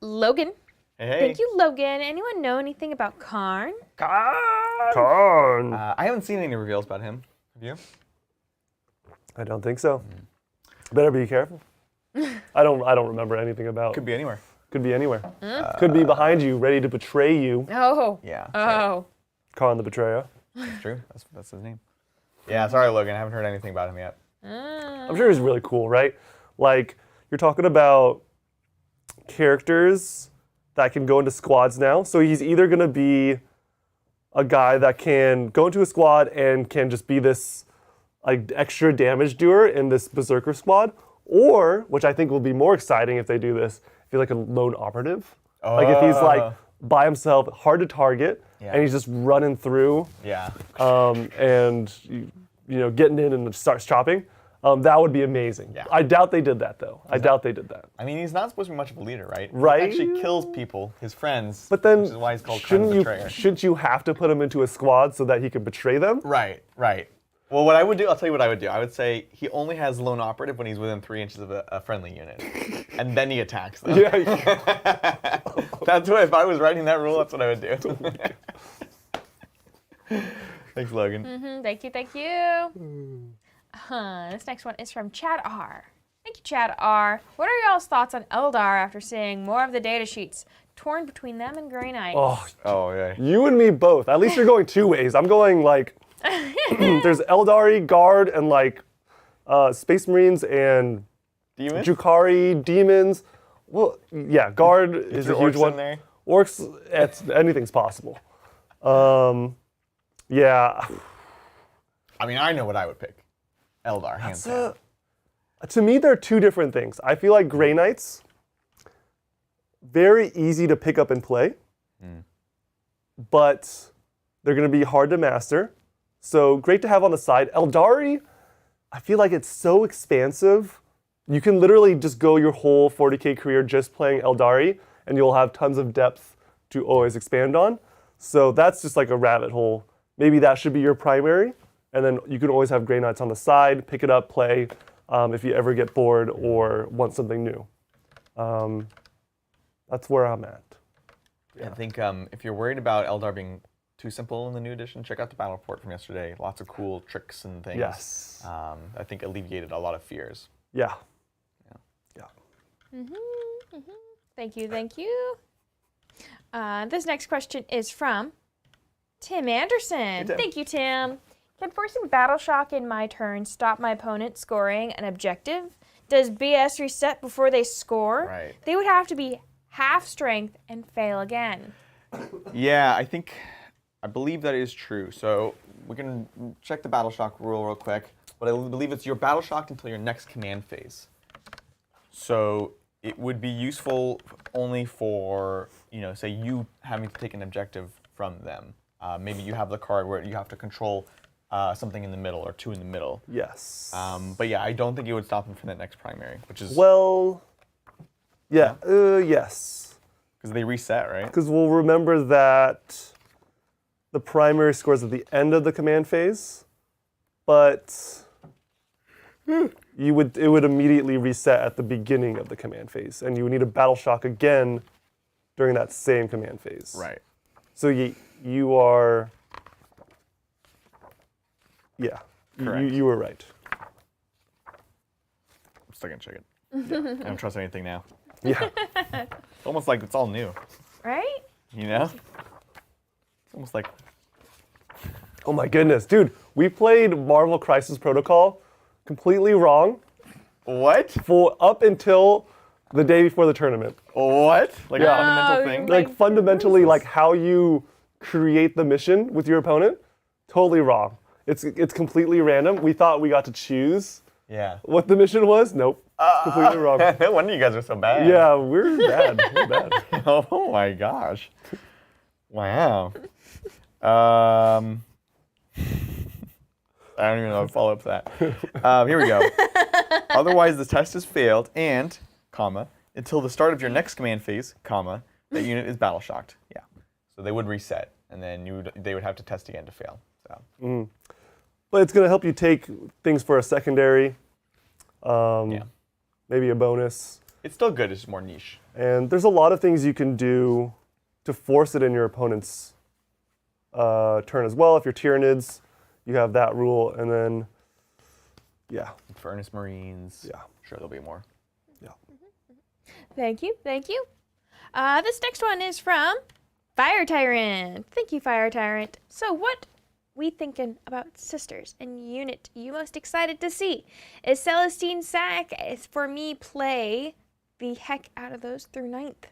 Logan. hey. Thank you, Logan. Anyone know anything about Karn? Karn. I haven't seen any reveals about him. Have you? I don't think so. Better be careful. I don't remember anything about. Could be anywhere. Could be anywhere. Could be behind you, ready to betray you. Oh. Yeah. Oh. Karn the Betrayer. That's true. That's his name. Yeah, sorry, Logan. I haven't heard anything about him yet. I'm sure he's really cool, right? Like, you're talking about characters that can go into squads now. So he's either going to be a guy that can go into a squad and can just be this like extra damage doer in this berserker squad, or, which I think will be more exciting if they do this, if he's like a lone operative. Like if he's like by himself, hard to target, and he's just running through, Yeah. and you know, getting in and starts chopping. That would be amazing. Yeah. I doubt they did that though. I doubt they did that. I mean, he's not supposed to be much of a leader, right? Right. He actually kills people, his friends. But then, which is why he's called Karn the Betrayer. shouldn't you have to put him into a squad so that he can betray them? Right. Well, what I would do, I'll tell you what I would do. I would say he only has lone operative when he's within 3 inches of a friendly unit, and then he attacks them. Yeah. That's what, if I was writing that rule, that's what I would do. Thanks, Logan. Thank you. This next one is from Chad R. Thank you, Chad R. What are y'all's thoughts on Eldar after seeing more of the data sheets? Torn between them and Grey Knights. Oh, yeah. you and me both. At least you're going 2 ways. I'm going like, there's Eldari, Guard, and like Space Marines and Demon? Drukhari, demons. Well, yeah, Guard is a huge orcs one. in there? Orcs, anything's possible. Yeah. I mean, I know what I would pick. Eldar, hands down. To me, they're two different things. I feel like Grey Knights, very easy to pick up and play, but they're going to be hard to master. So great to have on the side. Eldari, I feel like it's so expansive. You can literally just go your whole 40k career just playing Eldari, and you'll have tons of depth to always expand on. So that's just like a rabbit hole. Maybe that should be your primary, and then you can always have Grey Knights on the side, pick it up, play, if you ever get bored or want something new. That's where I'm at. I think if you're worried about Eldar being too simple in the new edition, check out the battle report from yesterday. Lots of cool tricks and things. Yes. I think alleviated a lot of fears. Yeah. Thank you. This next question is from Tim Anderson. Tim. Thank you, Tim. Can forcing Battle Shock in my turn stop my opponent scoring an objective? Does BS reset before they score? Right. They would have to be half strength and fail again. Yeah, I believe that is true. So we can check the battle shock rule real quick, but I believe it's your battle shocked until your next command phase. So it would be useful only for, say you having to take an objective from them. Maybe you have the card where you have to control something in the middle or 2 in the middle. Yes. But yeah, I don't think it would stop them from that next primary, which is Well, yeah, yes. because they reset, right? Because we'll remember that the primary scores at the end of the command phase, but it would immediately reset at the beginning of the command phase, and you would need a battle shock again during that same command phase. Right. So you are, yeah, Correct. you were right. I'm still gonna check it. I don't trust anything now. Yeah. It's almost like it's all new. Right? It's almost like Oh my goodness, dude. We played Marvel Crisis Protocol completely wrong What? for up until the day before the tournament. What? Like Yeah. a fundamental Oh, thing? you're Like fundamentally, like how you create the mission with your opponent, totally wrong. It's completely random. We thought we got to choose Yeah. what the mission was. Nope, completely wrong. No wonder you guys are so bad. Yeah, we're bad. We're bad. Oh my gosh. Wow. I don't even know how to follow up to that. Here we go. Otherwise, the test is failed and, comma, until the start of your next command phase, comma, that unit is battle shocked. Yeah. So they would reset, and then they would have to test again to fail. So. But it's going to help you take things for a secondary, Yeah. maybe a bonus. It's still good. It's just more niche. And there's a lot of things you can do to force it in your opponent's turn as well. If you're Tyranids, you have that rule. And then, yeah. Furnace Marines. Yeah. Sure, there'll be more. Yeah. Thank you. Thank you. This next one is from Fire Tyrant. Thank you, Fire Tyrant. So what we thinking about sisters and unit you most excited to see? Is Celestine Sack? Is for me play the heck out of those through 9th.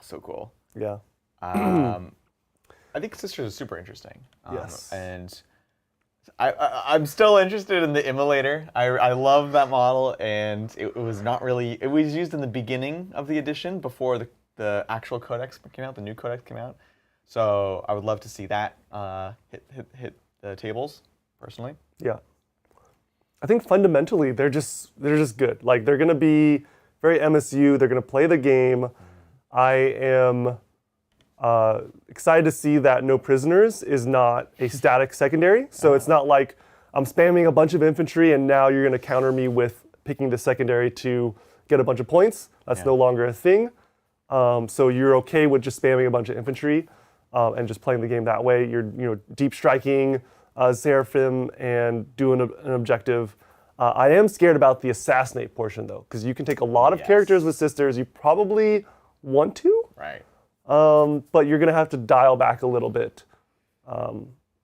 So cool. Yeah. I think Sisters is super interesting. Yes. And I'm still interested in the Immolator. I love that model, and it was not really, it was used in the beginning of the edition before the actual codex came out, the new codex came out. So I would love to see that hit the tables, personally. Yeah. I think fundamentally they're just good. Like they're going to be very MSU. They're going to play the game. I am excited to see that No Prisoners is not a static secondary. So it's not like I'm spamming a bunch of infantry and now you're going to counter me with picking the secondary to get a bunch of points. That's no longer a thing. So you're okay with just spamming a bunch of infantry and just playing the game that way. You're deep striking Seraphim and doing an objective. I am scared about the assassinate portion though, because you can take a lot of characters with sisters. You probably want to. Right. But you're gonna have to dial back a little bit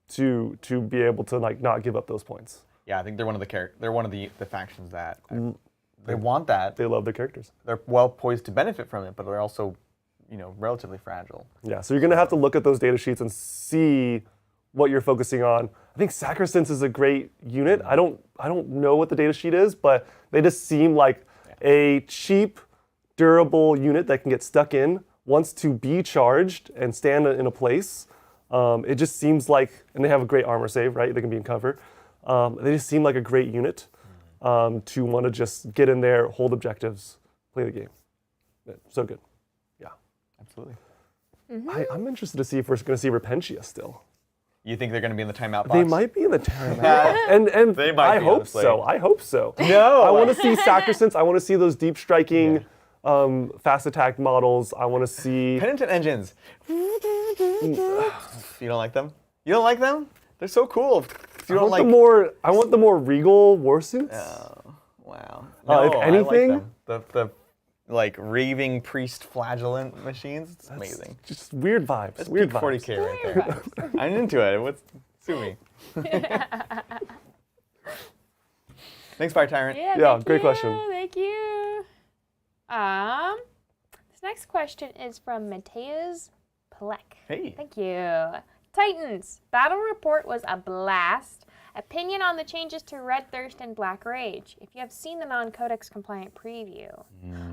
to be able to like not give up those points. Yeah, I think they're one of the factions that they want that. They love their characters. They're well poised to benefit from it, but they're also, relatively fragile. Yeah, so you're gonna have to look at those data sheets and see what you're focusing on. I think Sacrosanct is a great unit. I don't know what the data sheet is, but they just seem like a cheap, durable unit that can get stuck in, wants to be charged and stand in a place. It just seems like, and they have a great armor save, right? They can be in cover. They just seem like a great unit to want to just get in there, hold objectives, play the game. Yeah, so good. Yeah. Absolutely. I'm interested to see if we're going to see Repentia still. You think they're going to be in the timeout box? They might be in the timeout. and They might I be, hope honestly. so. I hope so. No. I want to see Sacrosanct. I want to see those deep striking, fast attack models. I want to see. Penitent engines. You don't like them? You don't like them? They're so cool. You don't like. I want the more regal war suits. Oh, wow. If No, anything- I like them. The raving priest flagellant machines. It's amazing. Just weird vibes. That's weird peak vibes. 40k right there. I'm into it. Sue me. Thanks, Fire Tyrant. Yeah, great question. Thank you. This next question is from Mateus Plek. Hey. Thank you. Titans, battle report was a blast. Opinion on the changes to Red Thirst and Black Rage, if you have seen the non-codex compliant preview.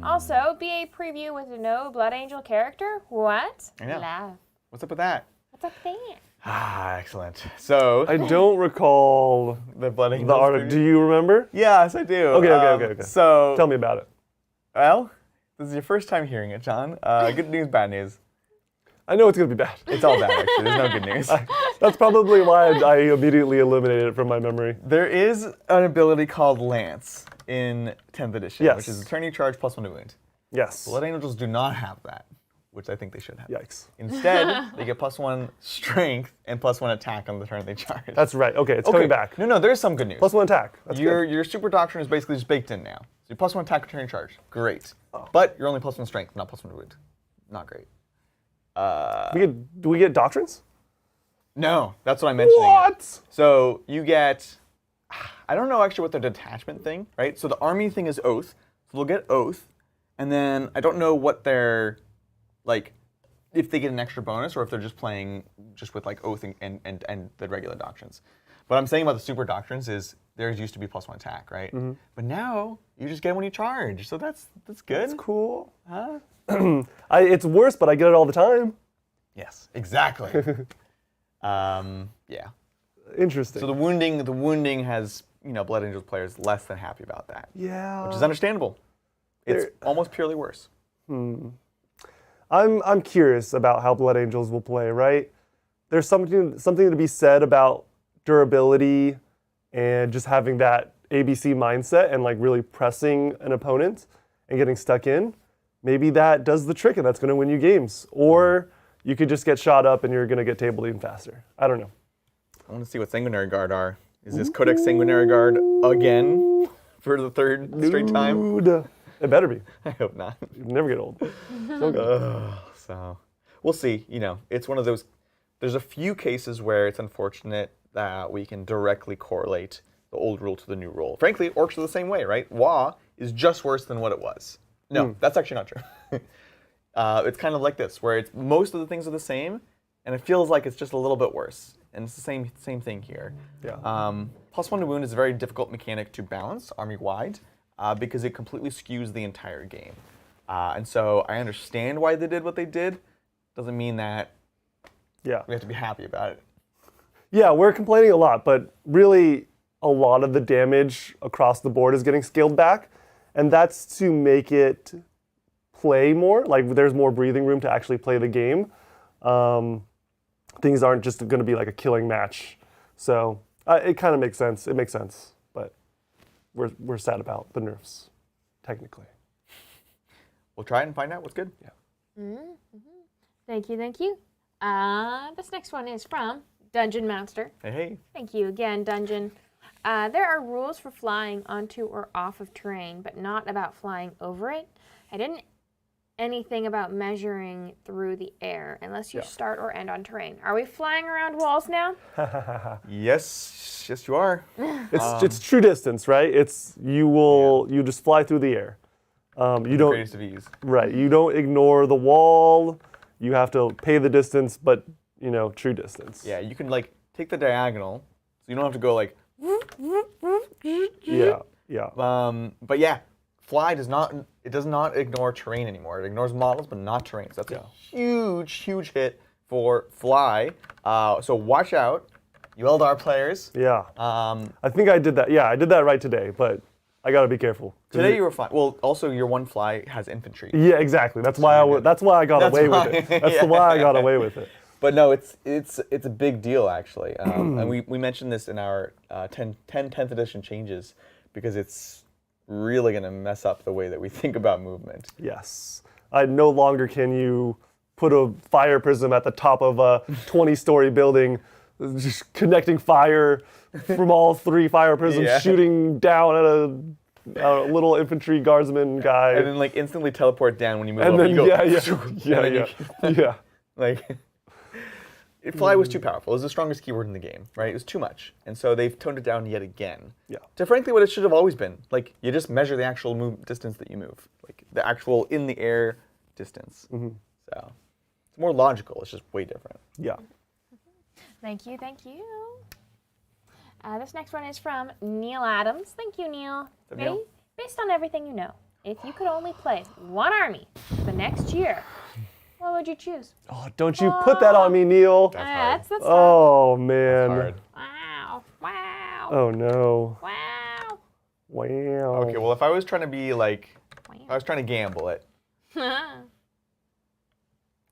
Also, BA preview with no Blood Angel character? What? I know. Laugh. What's up with that? What's up with that? Ah, excellent. So, I don't recall the Blood Angels the article. preview? Do you remember? Yes, I do. Okay. So, Tell me about it. well, this is your first time hearing it, John. Good news, bad news. I know it's going to be bad. It's all bad, actually. There's no good news. That's probably why I immediately eliminated it from my memory. There is an ability called Lance in 10th edition, Yes. which is a turn you charge +1 to wound. Yes. Blood Angels do not have that, which I think they should have. Yikes. Instead, they get +1 strength and +1 attack on the turn they charge. That's right. Okay, it's coming back. No, there is some good news. +1 attack. That's good. Your super doctrine is basically just baked in now. So your +1 attack, turn you charge. Great. But you're only +1 strength, not +1 to wound. Not great. Do we get doctrines? No, that's what I'm mentioning. What? So you get, I don't know actually what their detachment thing, right? So the army thing is oath. So they'll get oath, and then I don't know what their, like, if they get an extra bonus or if they're just playing just with like oath and the regular doctrines. What I'm saying about the super doctrines is theirs used to be +1 attack, right? But now you just get when you charge, so that's good. That's cool. Huh? It's worse, but I get it all the time. Yes, exactly. Yeah. Interesting. So the wounding has, Blood Angels players less than happy about that. Yeah. Which is understandable. It's almost purely worse. I'm curious about how Blood Angels will play, right? There's something to be said about durability and just having that ABC mindset and like really pressing an opponent and getting stuck in. Maybe that does the trick and that's going to win you games. Or you could just get shot up and you're going to get tabled even faster. I don't know. I want to see what Sanguinary Guard are. Is this Codex Sanguinary Guard again for the third straight time? Dude, it better be. I hope not. You never get old. So good. So we'll see. It's one of those. There's a few cases where it's unfortunate that we can directly correlate the old rule to the new rule. Frankly, orcs are the same way, right? WoW is just worse than what it was. No, that's actually not true. It's kind of like this, where it's most of the things are the same, and it feels like it's just a little bit worse. And it's the same thing here. Yeah. +1 to wound is a very difficult mechanic to balance army-wide because it completely skews the entire game. And so I understand why they did what they did. Doesn't mean that we have to be happy about it. Yeah, we're complaining a lot, but really a lot of the damage across the board is getting scaled back. And that's to make it play more. Like there's more breathing room to actually play the game. Things aren't just going to be like a killing match. So it kind of makes sense. It makes sense, but we're sad about the nerfs, technically. We'll try it and find out what's good. Yeah. Thank you. This next one is from Dungeon Master. Hey. Thank you again, Dungeon. There are rules for flying onto or off of terrain, but not about flying over it. I didn't anything about measuring through the air unless you start or end on terrain. Are we flying around walls now? Yes, you are. It's true distance, right? It's you just fly through the air. You don't Greatest of ease. Right. You don't ignore the wall. You have to pay the distance, but true distance. Yeah, you can like take the diagonal, so you don't have to go like. Yeah. But yeah, fly does not ignore terrain anymore. It ignores models, but not terrain. So that's a huge hit for fly. So watch out, you Eldar players. Yeah. I think I did that. Yeah, I did that right today, but I gotta be careful. Today you were fine. Well, also your one fly has infantry. Yeah, exactly. That's why I got away with it. That's why I got away with it. But no, it's a big deal actually, and we mentioned this in our 10th edition changes because it's really going to mess up the way that we think about movement. Yes, no longer can you put a fire prism at the top of a 20-story building, just connecting fire from all 3 fire prisms, shooting down at a little infantry guardsman guy, and then like instantly teleport down when you move. And up, then you go, yeah. Like. Fly was too powerful. It was the strongest keyword in the game, right? It was too much. And so they've toned it down yet again. Yeah. To frankly what it should have always been. Like, you just measure the actual distance that you move. Like, the actual in the air distance. So, it's more logical. It's just way different. Yeah. Thank you. This next one is from Neil Adams. Thank you, Neil. Neil? Based on everything you know, if you could only play one army for the next year, what would you choose? Oh, don't you put that on me, Neil. That's hard. Oh, man. That's Wow. Wow. Oh, no. Wow. Wow. Okay, well, if I was trying to be like, if I was trying to gamble it,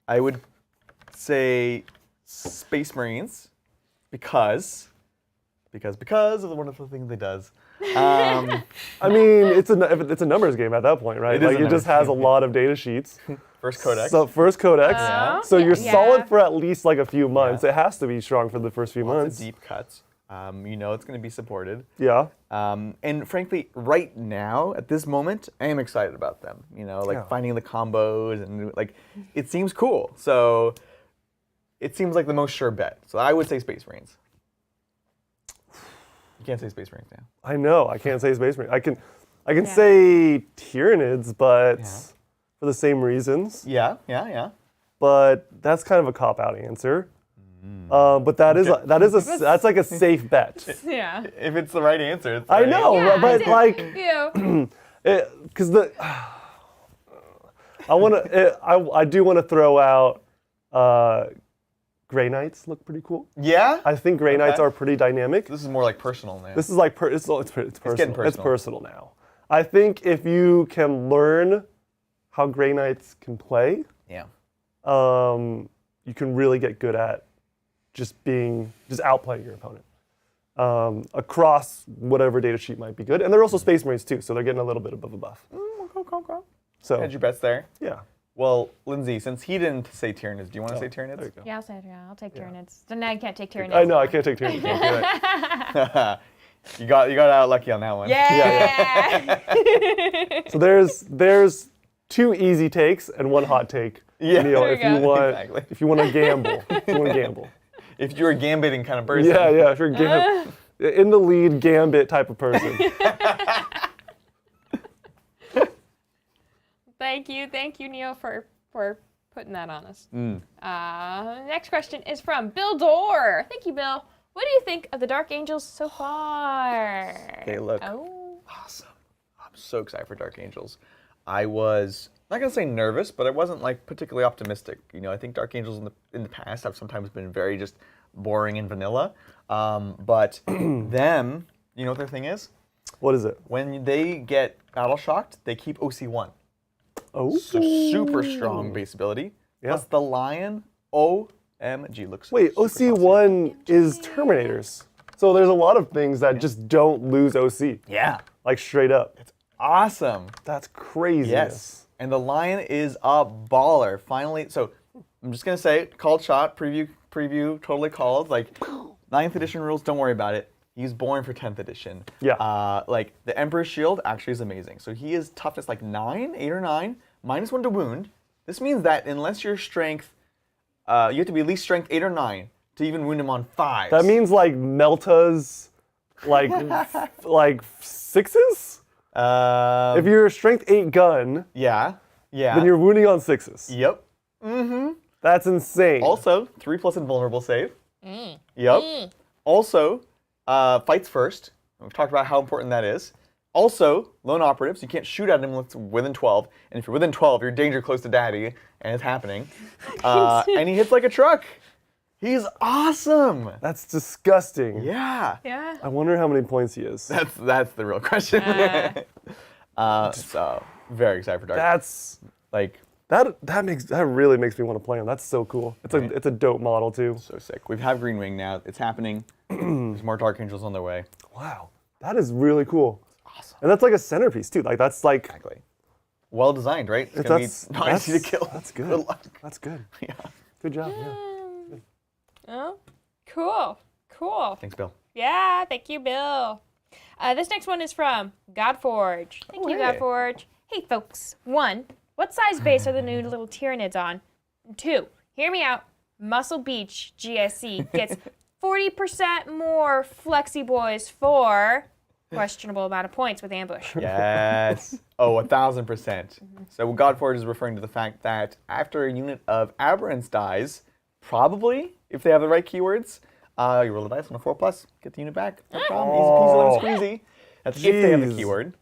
I would say Space Marines because of the wonderful thing they does. I mean, it's a numbers game at that point, right? It just has a lot of data sheets. First codex. So first codex. So you're solid for at least like a few months. Yeah. It has to be strong for the first few months. Lots of deep cuts. It's going to be supported. Yeah. And frankly, right now, at this moment, I am excited about them. Finding the combos and like, it seems cool. So it seems like the most sure bet. So I would say Space Marines. You can't say Space Marines now. I know. I can't say Space Marine. I can say Tyranids, but for the same reasons. Yeah. But that's kind of a cop-out answer. But that's like a safe bet. Yeah. If it's the right answer, it's the I right know, answer. but like, Yeah. because I do want to throw out Grey Knights look pretty cool. Yeah? I think Grey Knights are pretty dynamic. This is more like personal now. This is like it's personal. getting personal. It's personal now. I think if you can learn how Grey Knights can play, yeah. you can really get good at just outplaying your opponent across whatever data sheet might be good. And they're also Space Marines too, so they're getting a little bit above a buff. Okay. So Had your bets there? yeah. Well, Lindsay, since he didn't say Tyranids, do you want to say There you Tyranids? go. Yeah, I'll take Tyranids. So now you can't take Tyranids. I know I can't take Tyranids. You got out lucky on that one. Yeah. So there's 2 easy takes and 1 hot take. Yeah. Neil, There if you you go. want, Exactly. if you want to gamble, If you're a gambiting kind of person. Yeah, if you're in the lead gambit type of person. Thank you, Neil, for putting that on us. Next question is from Bill Dorr. Thank you, Bill. What do you think of the Dark Angels so far? Okay, look. Oh. Awesome. I'm so excited for Dark Angels. I was not gonna say nervous, but I wasn't like particularly optimistic. You know, I think Dark Angels in the past have sometimes been very just boring and vanilla. But them, you know what their thing is? What is it? When they get battle shocked, they keep OC1. Oh. So super strong base ability. Yeah. Plus the Lion, OMG, looks Wait, super OC1 is Terminators. So there's a lot of things that just don't lose OC. saucy. Yeah. Like straight up. Awesome. That's crazy. Yes. And the Lion is a baller. Finally, so I'm just gonna say, called shot, preview, totally called. Like 9th edition rules, don't worry about it. He's born for 10th edition. Yeah. Like the Emperor's Shield actually is amazing. So he is toughness like 8 or 9, -1 to wound. This means that unless your strength, you have to be at least strength 8 or 9 to even wound him on 5s. That means like Melta's like like 6s? If you're a strength 8 gun, yeah. then you're wounding on 6s. Yep. That's insane. Also, 3+ invulnerable save. Yep. Also, fights first. We've talked about how important that is. Also, lone operatives. You can't shoot at him unless it's within 12. And if you're within 12, you're danger close to daddy, and it's happening. And he hits like a truck. He's awesome. That's disgusting. Yeah. Yeah. I wonder how many points he is. That's the real question. So very excited for Dark. That's Like that really makes me want to play him. That's so cool. It's a dope model too. so sick. We have Green Wing now. It's happening. There's more Dark Angels on their way. Wow. That is really cool. Awesome. And that's like a centerpiece too. Like that's like Exactly. Well designed, right? It's gonna be not easy to kill. That's good. Good luck. That's good. Yeah. Good job. Yeah. Oh, cool. Thanks, Bill. Yeah, thank you, Bill. This next one is from Godforge. Thank you, hey. Godforge. Hey, folks. 1, what size base are the new little Tyranids on? 2, hear me out. Muscle Beach GSC gets 40% more Flexi Boys for questionable amount of points with ambush. Yes. 1,000%. So what Godforge is referring to the fact that after a unit of Aberrants dies, probably, if they have the right keywords, you roll the dice on a 4+, get the unit back. No problem. Easy peasy, lemon squeezy. That's if they have the Jeez. keyword.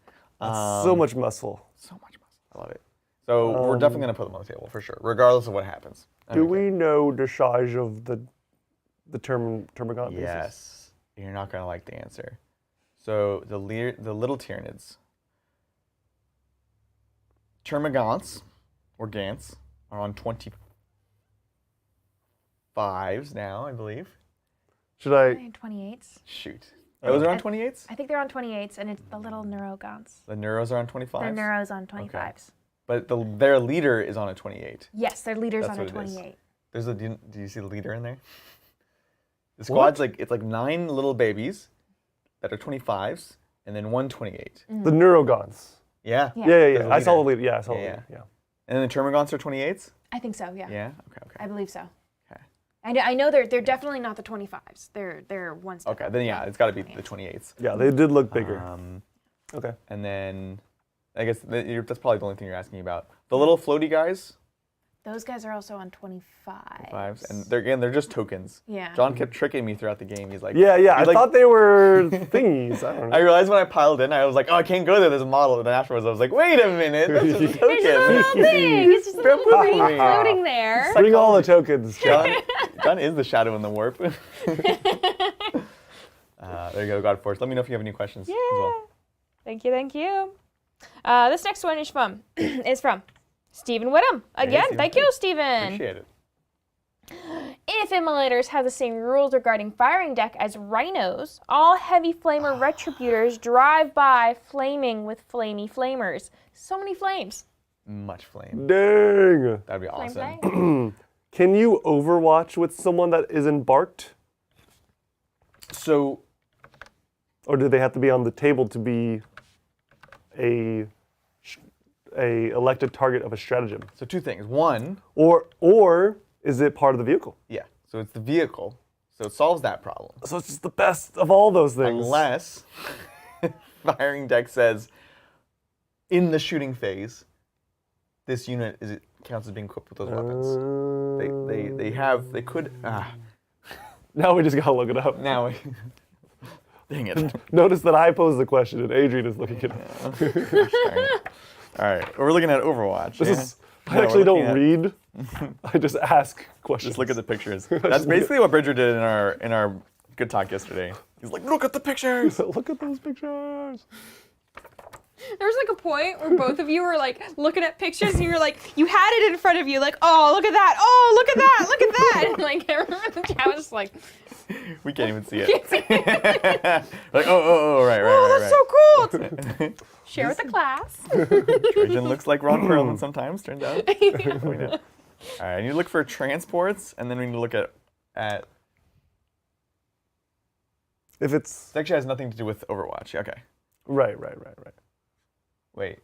So much muscle. So much muscle. I love it. So we're definitely going to put them on the table for sure, regardless of what happens. Do we know the size of the Termagant pieces? Yes. You're not going to like the answer. So the little Tyranids. Termagants, or Gants, are on 25s now, I believe. Should I? 28s. Shoot. Those are on 28s? I think they're on 28s, and it's the little Neurogons. The Neuros are on 25s? The Neuros on 25s. But their leader is on a 28. Yes, their leader's That's on a what it is. 28. Do you see the leader in there? The squad's it's like 9 little babies that are 25s, and then 1 28. The Neurogons. Yeah. Yeah. Yeah. There's a I saw the leader. lead. Yeah, I saw the Yeah, lead. Yeah. And then the Termagants are 28s? I think so, yeah. Yeah. Okay. I believe so. Okay. I know they're definitely not the 25s. They're one step. Okay, then yeah, it's got to be the 28s. Yeah, they did look bigger. Okay. And then I guess that's probably the only thing you're asking about. The little floaty guys. Those guys are also on 25s. And they're just tokens. Yeah. John kept tricking me throughout the game. He's like, Yeah. I thought they were thingies. I don't know. I realized when I piled in, I was like, oh, I can't go there. There's a model. And then afterwards, I was like, wait a minute, that's just a token. It's just a little thing. It's just a little thing floating there. Bring all the tokens, John. John is the shadow in the warp. There you go, God Force. Let me know if you have any questions as well. Thank you. This next one is from Stephen Whittam. Again, thank you, Stephen. Appreciate it. If immolators have the same rules regarding firing deck as rhinos, all heavy flamer retributors drive by flaming with flamey flamers. So many flames. Much flame. Dang. That'd be Flame, awesome. flame. Can you Overwatch with someone that is embarked? So, Or do they have to be on the table to be a elected target of a stratagem? so two things. One, Or is it part of the vehicle? yeah, so it's the vehicle. So it solves that problem. So it's just the best of all those things. Unless firing deck says, in the shooting phase, this unit counts as being equipped with those weapons. They could. Now we just gotta look it up. Now, dang it. Notice that I posed the question and Adrian is looking it up. All right, we're looking at Overwatch. This yeah? is, I No, actually we're looking don't read. I just ask questions. Just look at the pictures. That's basically what Bridger did in our good talk yesterday. He's like, look at the pictures. Look at those pictures. There was like a point where both of you were like looking at pictures and you were like, you had it in front of you, like, oh, look at that, oh, look at that, look at that. And like everyone in the chat was just like, We can't even see it. Like, oh, right. oh, that's so cool. It's, share with the class. Trajan looks like Ron Perlman sometimes, turns out. We know. All right, I need to look for transports, and then we need to look at If it's It actually has nothing to do with Overwatch. Okay. right. Wait.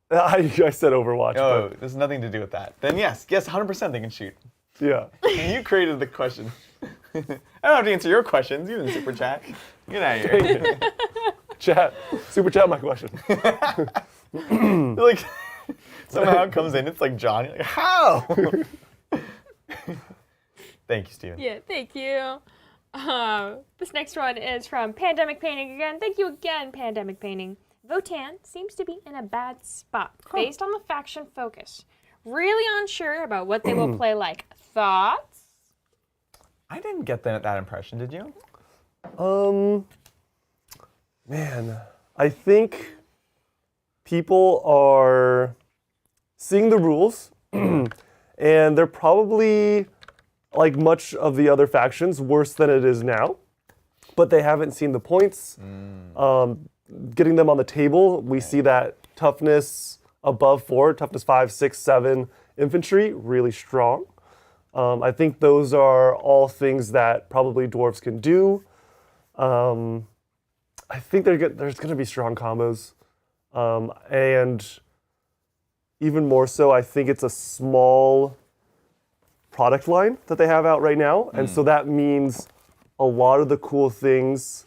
I said Overwatch. Oh, there's nothing to do with that. Then yes, 100% they can shoot. But yeah. You created the question. I don't have to answer your questions. You didn't super chat. Get out of here. Chat. Super chat my question. Like somehow it comes in. It's like John. You're like, how? Thank you, Steven. Yeah, thank you. This next one is from Pandemic Painting again. Thank you again, Pandemic Painting. Votann seems to be in a bad spot based on the faction focus. Really unsure about what they will play like. Thoughts? I didn't get that impression. Did you? Man, I think people are seeing the rules and they're probably, like much of the other factions, worse than it is now. But they haven't seen the points. Getting them on the table, we see that toughness above 4, toughness 5, 6, 7 infantry, really strong. I think those are all things that probably dwarves can do. I think there's going to be strong combos. And even more so, I think it's a small product line that they have out right now. And so that means a lot of the cool things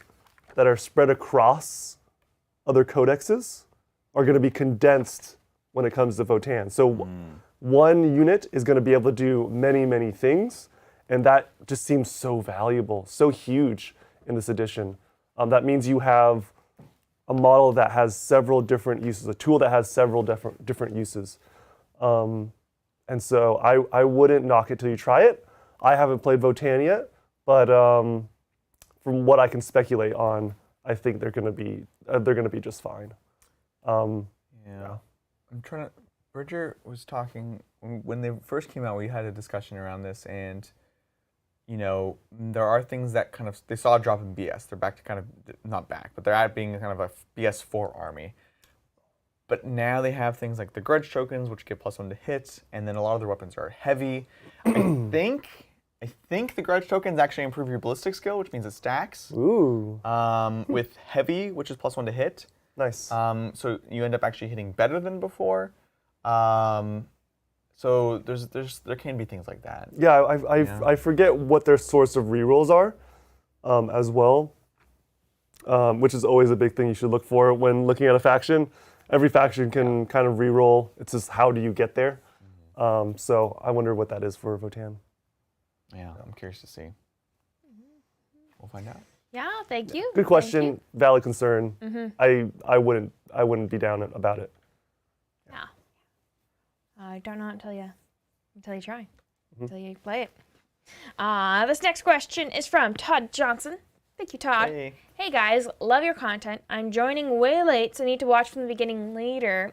that are spread across other codexes are going to be condensed when it comes to Votann. So one unit is going to be able to do many, many things, and that just seems so valuable, so huge in this edition. That means you have a model that has several different uses, a tool that has several different uses. And so I wouldn't knock it till you try it. I haven't played Votann yet, but from what I can speculate on, I think they're going to be just fine. Yeah. I'm trying to. Bridger was talking when they first came out. We had a discussion around this, and you know, there are things that kind of they saw a drop in BS. They're back to kind of not back, but they're at being kind of a BS4 army. But now they have things like the grudge tokens, which get +1 to hit, and then a lot of their weapons are heavy. I think the grudge tokens actually improve your ballistic skill, which means it stacks. Ooh. With heavy, which is +1 to hit. Nice. So you end up actually hitting better than before. So So there can be things like that. Yeah, I forget what their source of rerolls are, as well, which is always a big thing you should look for when looking at a faction. Every faction can kind of reroll. It's just how do you get there. So I wonder what that is for Votann. Yeah, I'm curious to see. We'll find out. Yeah, thank you. Good question. Thank you. Valid concern. I wouldn't be down about it. Yeah. I don't know until you try, until you play it. This next question is from Todd Johnson. Thank you, Todd. Hey. Hey guys, love your content. I'm joining way late, so need to watch from the beginning later.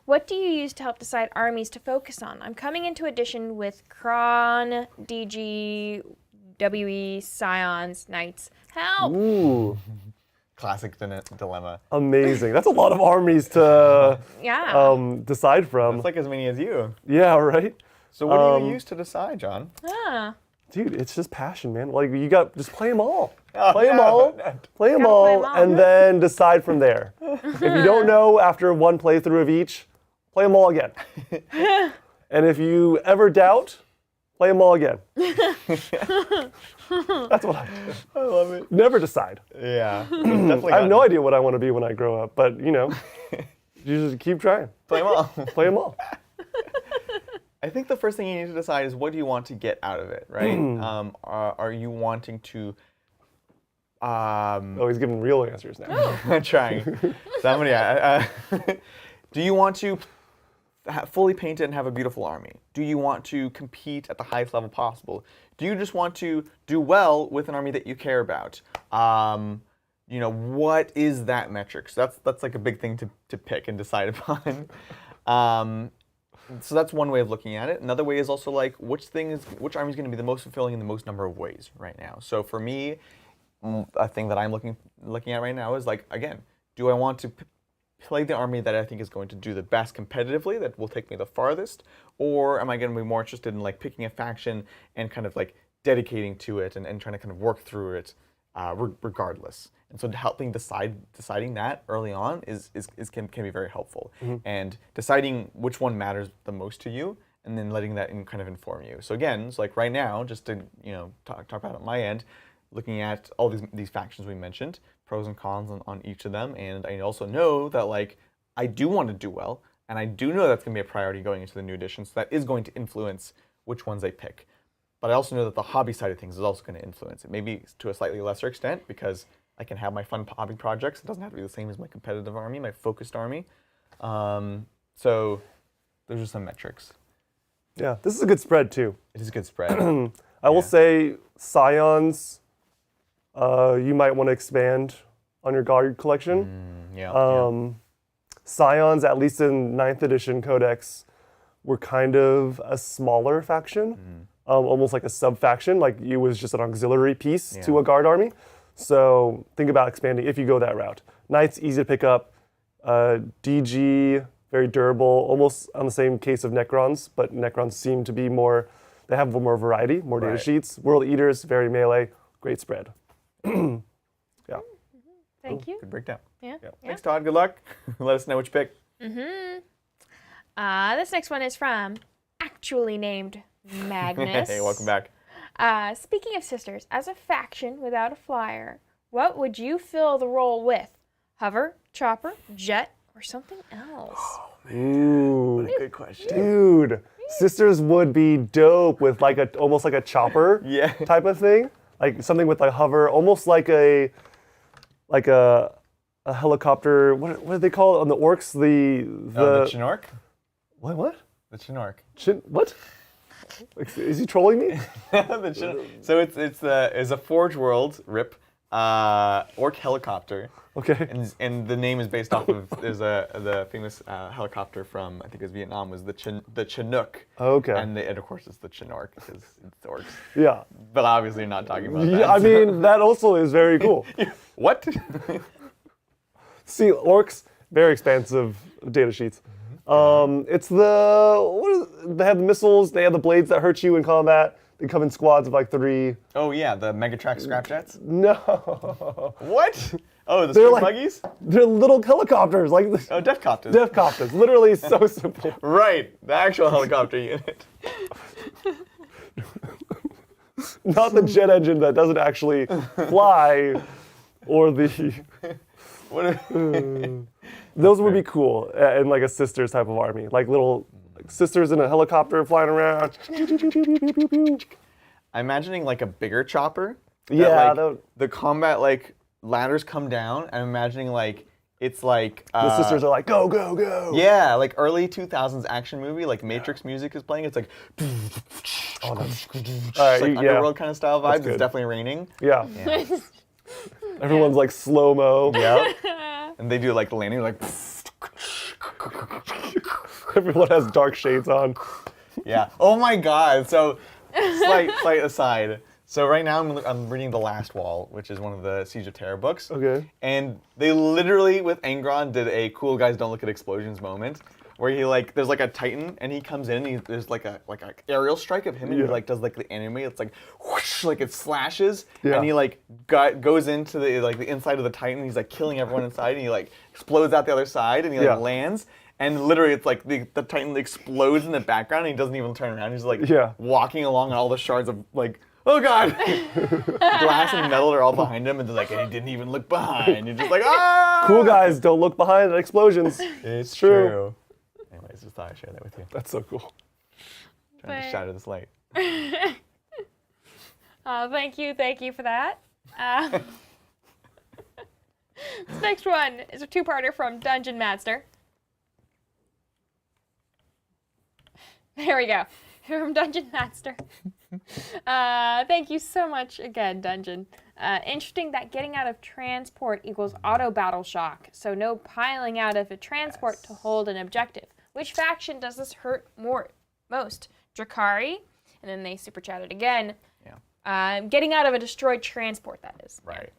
What do you use to help decide armies to focus on? I'm coming into Edition with Kron, DG, WE, Scions, Knights. Help! Ooh, Classic dilemma. amazing. That's a lot of armies to decide from. It's like as many as you. Yeah, right? So what do you use to decide, John? Dude, it's just passion, man. Like just play them all. Oh, Play them all, play them all, and then decide from there. If you don't know after one playthrough of each, play them all again. And if you ever doubt, play them all again. That's what I love it. never decide. Yeah. Definitely I have no idea what I want to be when I grow up, but you just keep trying. Play them all. Play them all. I think the first thing you need to decide is what do you want to get out of it, right? Are you wanting to... Oh, he's giving real answers now. I'm trying. Somebody... do you want to fully paint it and have a beautiful army? Do you want to compete at the highest level possible? Do you just want to do well with an army that you care about? What is that metric? So that's like a big thing to pick and decide upon. So that's one way of looking at it. Another way is also like which army is going to be the most fulfilling in the most number of ways right now. So for me, a thing that I'm looking at right now is like, again, do I want to play the army that I think is going to do the best competitively, that will take me the farthest, or am I going to be more interested in like picking a faction and kind of like dedicating to it and trying to kind of work through it regardless. And so helping deciding that early on can be very helpful. And deciding which one matters the most to you, and then letting that kind of inform you. So again, it's like right now, just to talk about it on my end, looking at all these factions we mentioned, pros and cons on each of them, and I also know that like I do want to do well, and I do know that's going to be a priority going into the new edition, so that is going to influence which ones I pick. But I also know that the hobby side of things is also going to influence it, maybe to a slightly lesser extent, because I can have my fun hobby projects. It doesn't have to be the same as my competitive army, my focused army. So those are some metrics. Yeah, this is a good spread too. It is a good spread. I will say Scions, you might want to expand on your Guard collection. Scions, at least in 9th edition Codex, were kind of a smaller faction, almost like a sub-faction, like it was just an auxiliary piece to a Guard army. So think about expanding if you go that route. Knights, easy to pick up. DG, very durable, almost on the same case of Necrons, but Necrons seem to be more, they have more variety, more data sheets. World Eaters, very melee, great spread. Yeah. Thank you. Good breakdown. Yeah. Thanks, Todd. Good luck. Let us know what you pick. This next one is from actually named Magnus. Hey, welcome back. Speaking of sisters, as a faction without a flyer, what would you fill the role with? Hover, chopper, jet, or something else? Ooh, What a good question. dude. Sisters would be dope with like almost like a chopper type of thing. Like something with a hover, almost like a helicopter. What do they call it on the orcs? The Chinook? What? The Chinook. What? Is he trolling me? The Chinook. So it's a Forge World rip orc helicopter. Okay. And the name is based off of the famous helicopter from I think it was Vietnam was the Chinook. Okay. And of course it's the Chinook because it's orcs. Yeah. But obviously you're not talking about that. Yeah, I mean that also is very cool. What? See, orcs, very expansive data sheets. It's they have the missiles, they have the blades that hurt you in combat. They come in squads of like 3. Oh yeah, the Megatrax scrap jets? No. What? Oh, the They're street like- buggies? They're little helicopters, like Oh, death copters. death copters. Literally so simple. Right, the actual helicopter unit. Not the jet engine that doesn't actually fly, or the. What if, Those would be cool in like a sisters type of army, like little sisters in a helicopter flying around. I'm imagining like a bigger chopper. that, Yeah, like, that- the combat like ladders come down. I'm imagining like it's like The sisters are like, go, go, go. yeah, like early 2000s action movie, like Matrix music is playing. It's like All right, like yeah. underworld kind of style vibes. It's good. definitely raining. Yeah. Yeah. Everyone's like slow mo. Yep. And they do like the landing, like Everyone has dark shades on. yeah. Oh my God. So slight aside. So right now I'm reading The Last Wall, which is one of the Siege of Terror books. Okay. And they literally with Angron did a cool guys don't look at explosions moment, where he like there's like a Titan and he comes in and there's like a aerial strike of him and he like does like the anime. It's like whoosh, like it slashes and he like goes into the like the inside of the Titan. He's like killing everyone inside and he like explodes out the other side and he like lands. And literally, it's like the Titan explodes in the background, and he doesn't even turn around. He's like walking along, and all the shards of like, oh God, glass and metal are all behind him, and they're like, and he didn't even look behind. You're just like, ah! Cool guys don't look behind at explosions. It's true. true. Anyways, just thought I'd share that with you. That's so cool. Trying to shatter this light. Thank you for that. This next one is a two-parter from Dungeon Master. There we go. From Dungeon Master. Thank you so much again, Dungeon. Interesting that getting out of transport equals auto battle shock, so no piling out of a transport to hold an objective. Which faction does this hurt most? Drakari, and then they super chatted again. Yeah. Getting Out of a destroyed transport, that is. Right.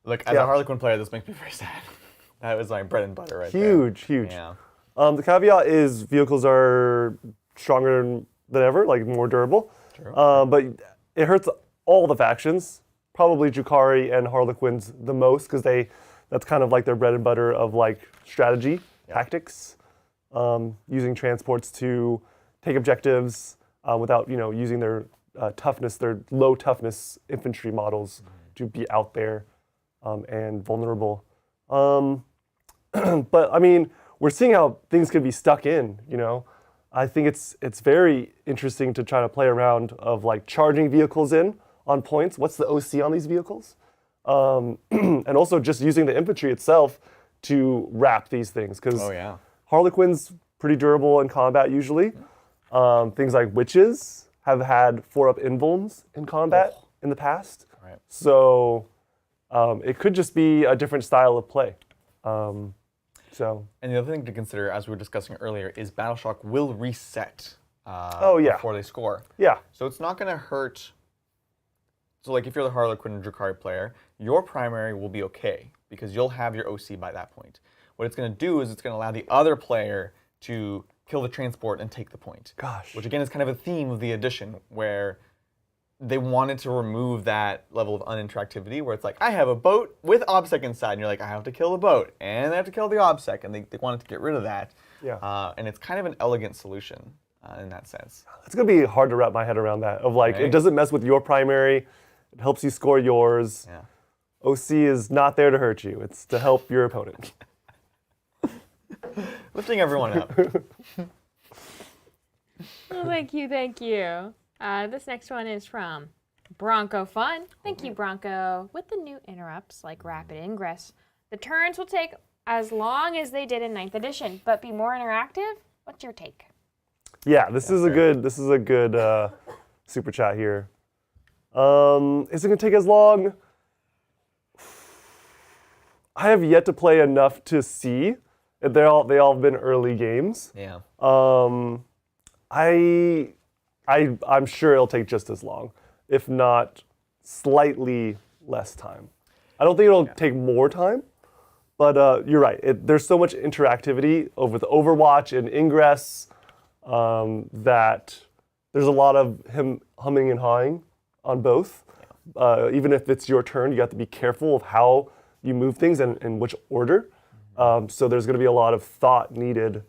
Look, as a Harlequin player, this makes me very sad. That was my bread and butter right there. Huge. Yeah. The caveat is vehicles are stronger than ever, like more durable. True. But it hurts all the factions, probably Drakari and Harlequins the most, because that's kind of like their bread and butter of like strategy, tactics, using transports to take objectives without using their toughness, their low toughness infantry models to be out there and vulnerable. But I mean, we're seeing how things could be stuck in, I think it's very interesting to try to play around of like charging vehicles in on points. What's the OC on these vehicles? And also just using the infantry itself to wrap these things. Because Harlequin's pretty durable in combat usually. Things like witches have had 4-up invulns in combat in the past. Right. So it could just be a different style of play. And the other thing to consider, as we were discussing earlier, is Battle Shock will reset before they score. Yeah. So it's not going to hurt. So like if you're the Harlequin and Drakari player, your primary will be okay because you'll have your OC by that point. What it's going to do is it's going to allow the other player to kill the transport and take the point. Gosh. Which again is kind of a theme of the edition where they wanted to remove that level of uninteractivity where it's like, I have a boat with OBSEC inside, and you're like, I have to kill the boat, and I have to kill the OBSEC, and they wanted to get rid of that. Yeah. And it's kind of an elegant solution in that sense. It's going to be hard to wrap my head around that, of like, Right. it doesn't mess with your primary, it helps you score yours. Yeah. OC is not there to hurt you, it's to help your opponent. Lifting everyone up. Well, thank you. This next one is from Bronco Fun. Thank you, Bronco. With the new interrupts like rapid ingress, the turns will take as long as they did in 9th edition, but be more interactive. What's your take? Yeah, this is a good super chat here. Is it going to take as long? I have yet to play enough to see. They all have been early games. Yeah. I'm sure it'll take just as long, if not slightly less time. I don't think it'll take more time, but you're right. There's so much interactivity with Overwatch and Ingress that there's a lot of him humming and hawing on both. Even if it's your turn, you have to be careful of how you move things and in which order. So there's going to be a lot of thought needed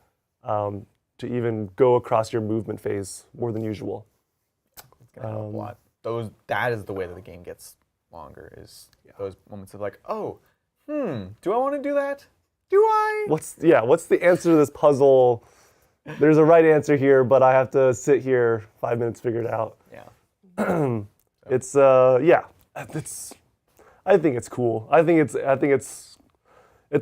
to even go across your movement phase more than usual. It's gonna help a lot. That is the way that the game gets longer. Is those moments of like, oh, do I want to do that? Do I? What's the answer to this puzzle? There's a right answer here, but I have to sit here 5 minutes to figure it out. Yeah. It's I think it's cool. I think it's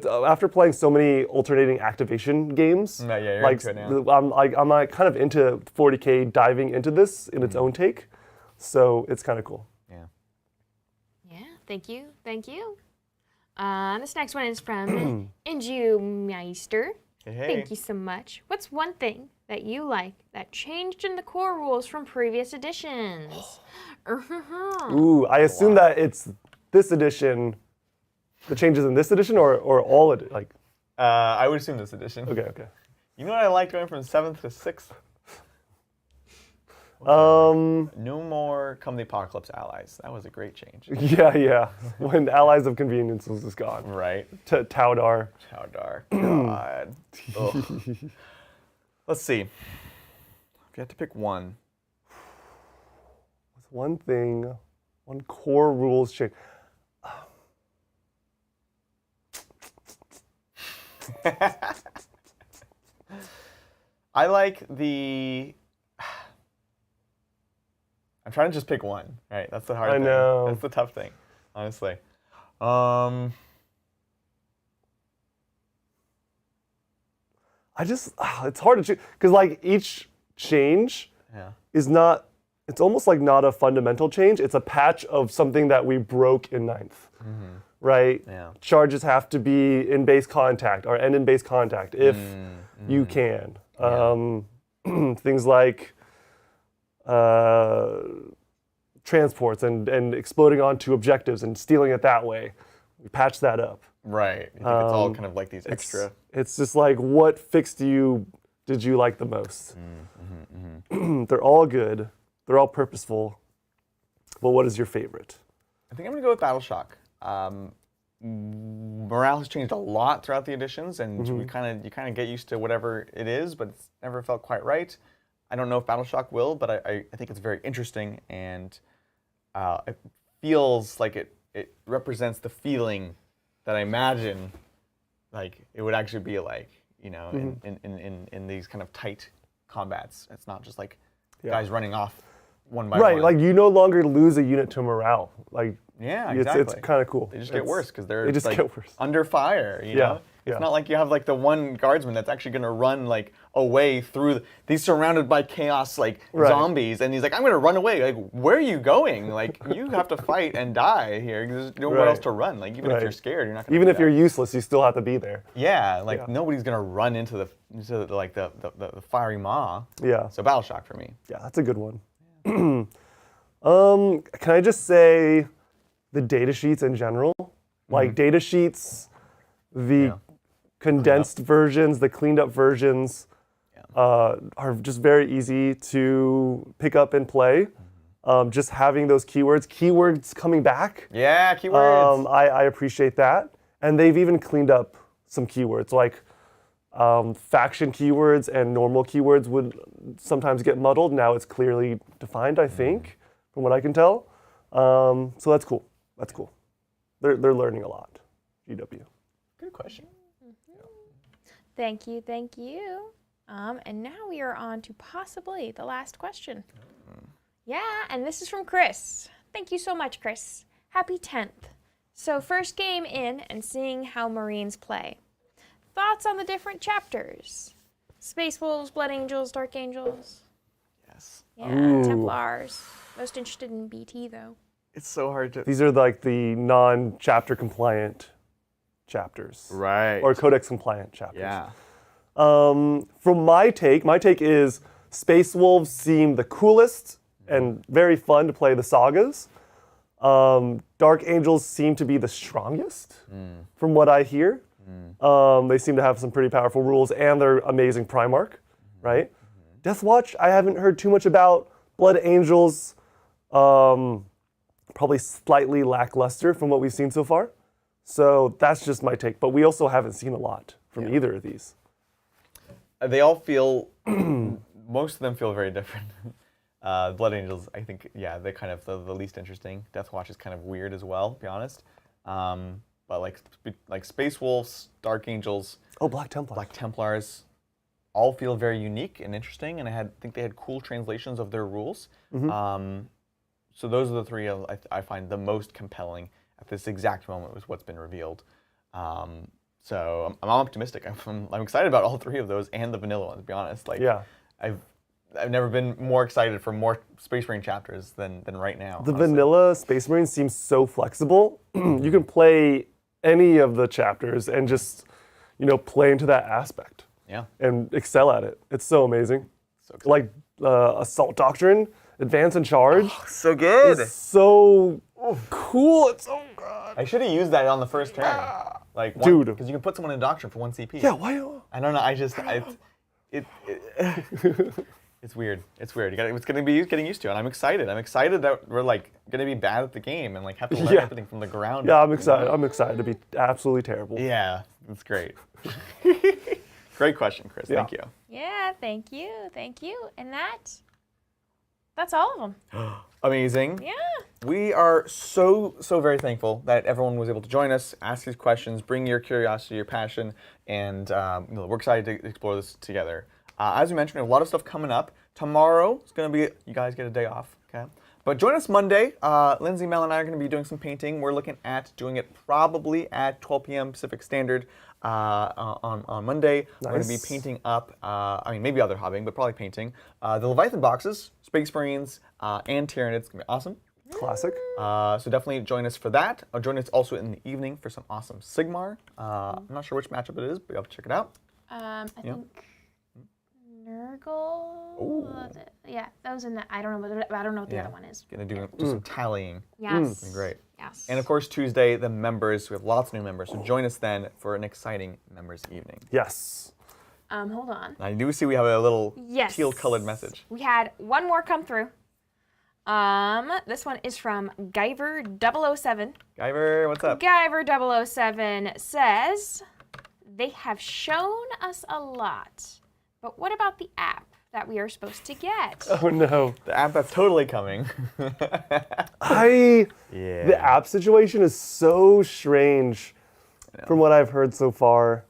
after playing so many alternating activation games. Yeah, you're like into it now. I'm like kind of into 40k diving into this in its own take, so it's kind of cool. Yeah. Yeah, thank you. This next one is from Injumeister. Hey. Thank you so much. What's one thing that you like that changed in the core rules from previous editions? Ooh, I assume that it's this edition, the changes in this edition, or all of it, like. I would assume this edition. Okay. You know what I liked going from 7th to 6th? No more Come the Apocalypse allies. That was a great change. Yeah. When Allies of Convenience was just gone. Right. Taudar. God. Ugh. Let's see. If you had to pick one. What's one thing, one core rules change? I like the... I'm trying to just pick one, right? That's the hard thing. I know. That's the tough thing, honestly. It's hard to choose, because like each change is not, it's almost like not a fundamental change. It's a patch of something that we broke in 9th, right? Yeah. Charges have to be in base contact or end in base contact if you can. Things like transports and exploding onto objectives and stealing it that way. We patch that up. Right. I think it's all kind of like these extra. It's just like, what fix did you like the most? They're all good. They're all purposeful. But what is your favorite? I think I'm going to go with Battle Shock. Morale has changed a lot throughout the editions, and you kind of get used to whatever it is, but it's never felt quite right. I don't know if Battle Shock will, but I think it's very interesting, and it feels like it represents the feeling that I imagine like it would actually be like, you know, in these kind of tight combats. It's not just like guys running off one by one. Right, like you no longer lose a unit to morale. Like exactly. It's kind of cool. They just get worse because they're just like, get worse. under fire. You know? It's not like you have like the one guardsman that's actually going to run like away through. He's surrounded by chaos like zombies, and he's like, I'm going to run away. Like, where are you going? Like, you have to fight and die here. There's nowhere else to run. Like, even if you're scared, you're not going to. Even if you're useless, you still have to be there. Yeah, like nobody's going to run into the fiery maw. Yeah. So Battle Shock for me. Yeah, that's a good one. Can I just say the data sheets in general? Like data sheets, the condensed versions, the cleaned up versions are just very easy to pick up and play. Just having those keywords coming back. Yeah, keywords. I appreciate that. And they've even cleaned up some keywords, like faction keywords and normal keywords would sometimes get muddled. Now it's clearly defined, I think, from what I can tell. So that's cool. That's cool. They're learning a lot. GW. Good question. Thank you. And now we are on to possibly the last question. Yeah, and this is from Chris. Thank you so much, Chris. Happy 10th. So first game in and seeing how Marines play. Thoughts on the different chapters? Space Wolves, Blood Angels, Dark Angels. Yes. Yeah, Templars. Most interested in BT though. It's so hard to. These are like the non-chapter compliant chapters. Right. Or codex compliant chapters. Yeah. From my take is Space Wolves seem the coolest and very fun to play the sagas. Dark Angels seem to be the strongest from what I hear. They seem to have some pretty powerful rules and they're amazing Primarch, right? Death Watch, I haven't heard too much about. Blood Angels, probably slightly lackluster from what we've seen so far. So that's just my take. But we also haven't seen a lot from either of these. They all feel, most of them feel very different. Blood Angels, I think, yeah, they're kind of the least interesting. Death Watch is kind of weird as well, to be honest. But like Space Wolves, Dark Angels, Oh, Black Templar. Black Templars, all feel very unique and interesting, and I think they had cool translations of their rules. So those are the three I find the most compelling at this exact moment with what's been revealed. So I'm optimistic. I'm excited about all three of those and the vanilla ones, to be honest. Like, Yeah. I've never been more excited for more Space Marine chapters than right now. The honestly. vanilla Space Marine seems so flexible. You can play any of the chapters and just, play into that aspect Yeah. and excel at it. It's so amazing. So exciting. Like Assault Doctrine, Advance and Charge. So good. It's so cool. It's so good. I should have used that on the first turn. Like, Dude. because you can put someone in Doctrine for 1 CP. Yeah, why? I don't know. It's weird. It's weird. It's gonna be getting used to, and I'm excited. I'm excited that we're like gonna be bad at the game and like have to learn everything from the ground. Yeah, I'm excited. I'm excited to be absolutely terrible. Yeah, that's great. Great question, Chris. Yeah. Thank you. Yeah, thank you. And that's all of them. Amazing. Yeah. We are so very thankful that everyone was able to join us, ask these questions, bring your curiosity, your passion, and we're excited to explore this together. As we mentioned, we have a lot of stuff coming up. Tomorrow is going to be, you guys get a day off, okay? But join us Monday. Lindsay, Mel, and I are going to be doing some painting. We're looking at doing it probably at 12 p.m. Pacific Standard on Monday. We're going to be painting up, maybe other hobbying, but probably painting. The Leviathan boxes, Space Marines, and Tyranids. It's going to be awesome. Classic. So definitely join us for that. Join us also in the evening for some awesome Sigmar. I'm not sure which matchup it is, but you'll have to check it out. I think Nurgle. Yeah, that was in the. I don't know what the other one is. Gonna do some tallying. Yes. Great. Yes. And of course, Tuesday, the members. We have lots of new members, so join us then for an exciting members evening. Yes. Hold on. I do see we have a little Yes. teal-colored message. We had one more come through. This one is from Guyver007. Guyver, what's up? Guyver007 says, they have shown us a lot, but what about the app that we are supposed to get? Oh no. The app that's totally coming. The app situation is so strange from what I've heard so far.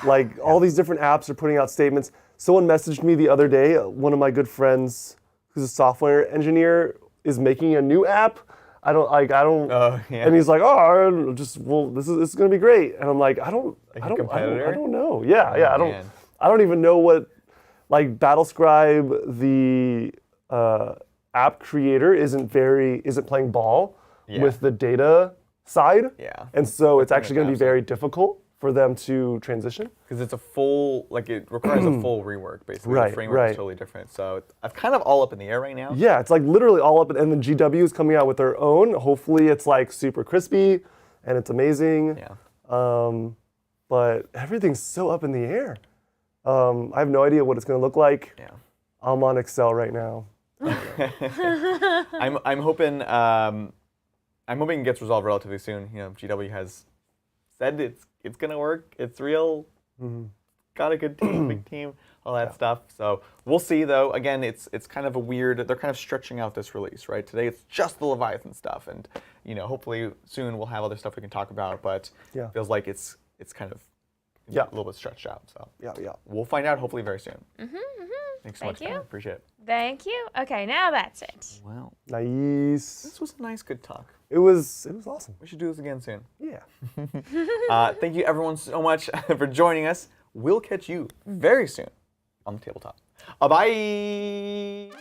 Like all these different apps are putting out statements. Someone messaged me the other day, one of my good friends who's a software engineer is making a new app. Oh, yeah. And he's like, this is gonna be great. And I'm like, I don't know. I don't even know what, like Battlescribe, the app creator isn't playing ball with the data side. Yeah. And so it's actually gonna be very difficult for them to transition. Because it's it requires a full rework, basically. Right, the framework right. is totally different. So it's kind of all up in the air right now. Yeah, it's like literally all up, and then GW is coming out with their own. Hopefully it's like super crispy and it's amazing. Yeah. But everything's so up in the air. I have no idea what it's gonna look like. Yeah. I'm on Excel right now. I'm hoping it gets resolved relatively soon. GW has said it's gonna work. It's real. Got a good team, big team, all that stuff. So we'll see though. Again, it's kind of a weird. They're kind of stretching out this release, right? Today it's just the Leviathan stuff, and hopefully soon we'll have other stuff we can talk about. But it feels like it's kind of a little bit stretched out. So we'll find out hopefully very soon. Thanks so much, Thank you. Ken. Appreciate it. Thank you. Okay, now that's it. Well, Nice. this was a nice, good talk. It was awesome. We should do this again soon. Yeah. Thank you everyone so much for joining us. We'll catch you very soon on the tabletop. Bye.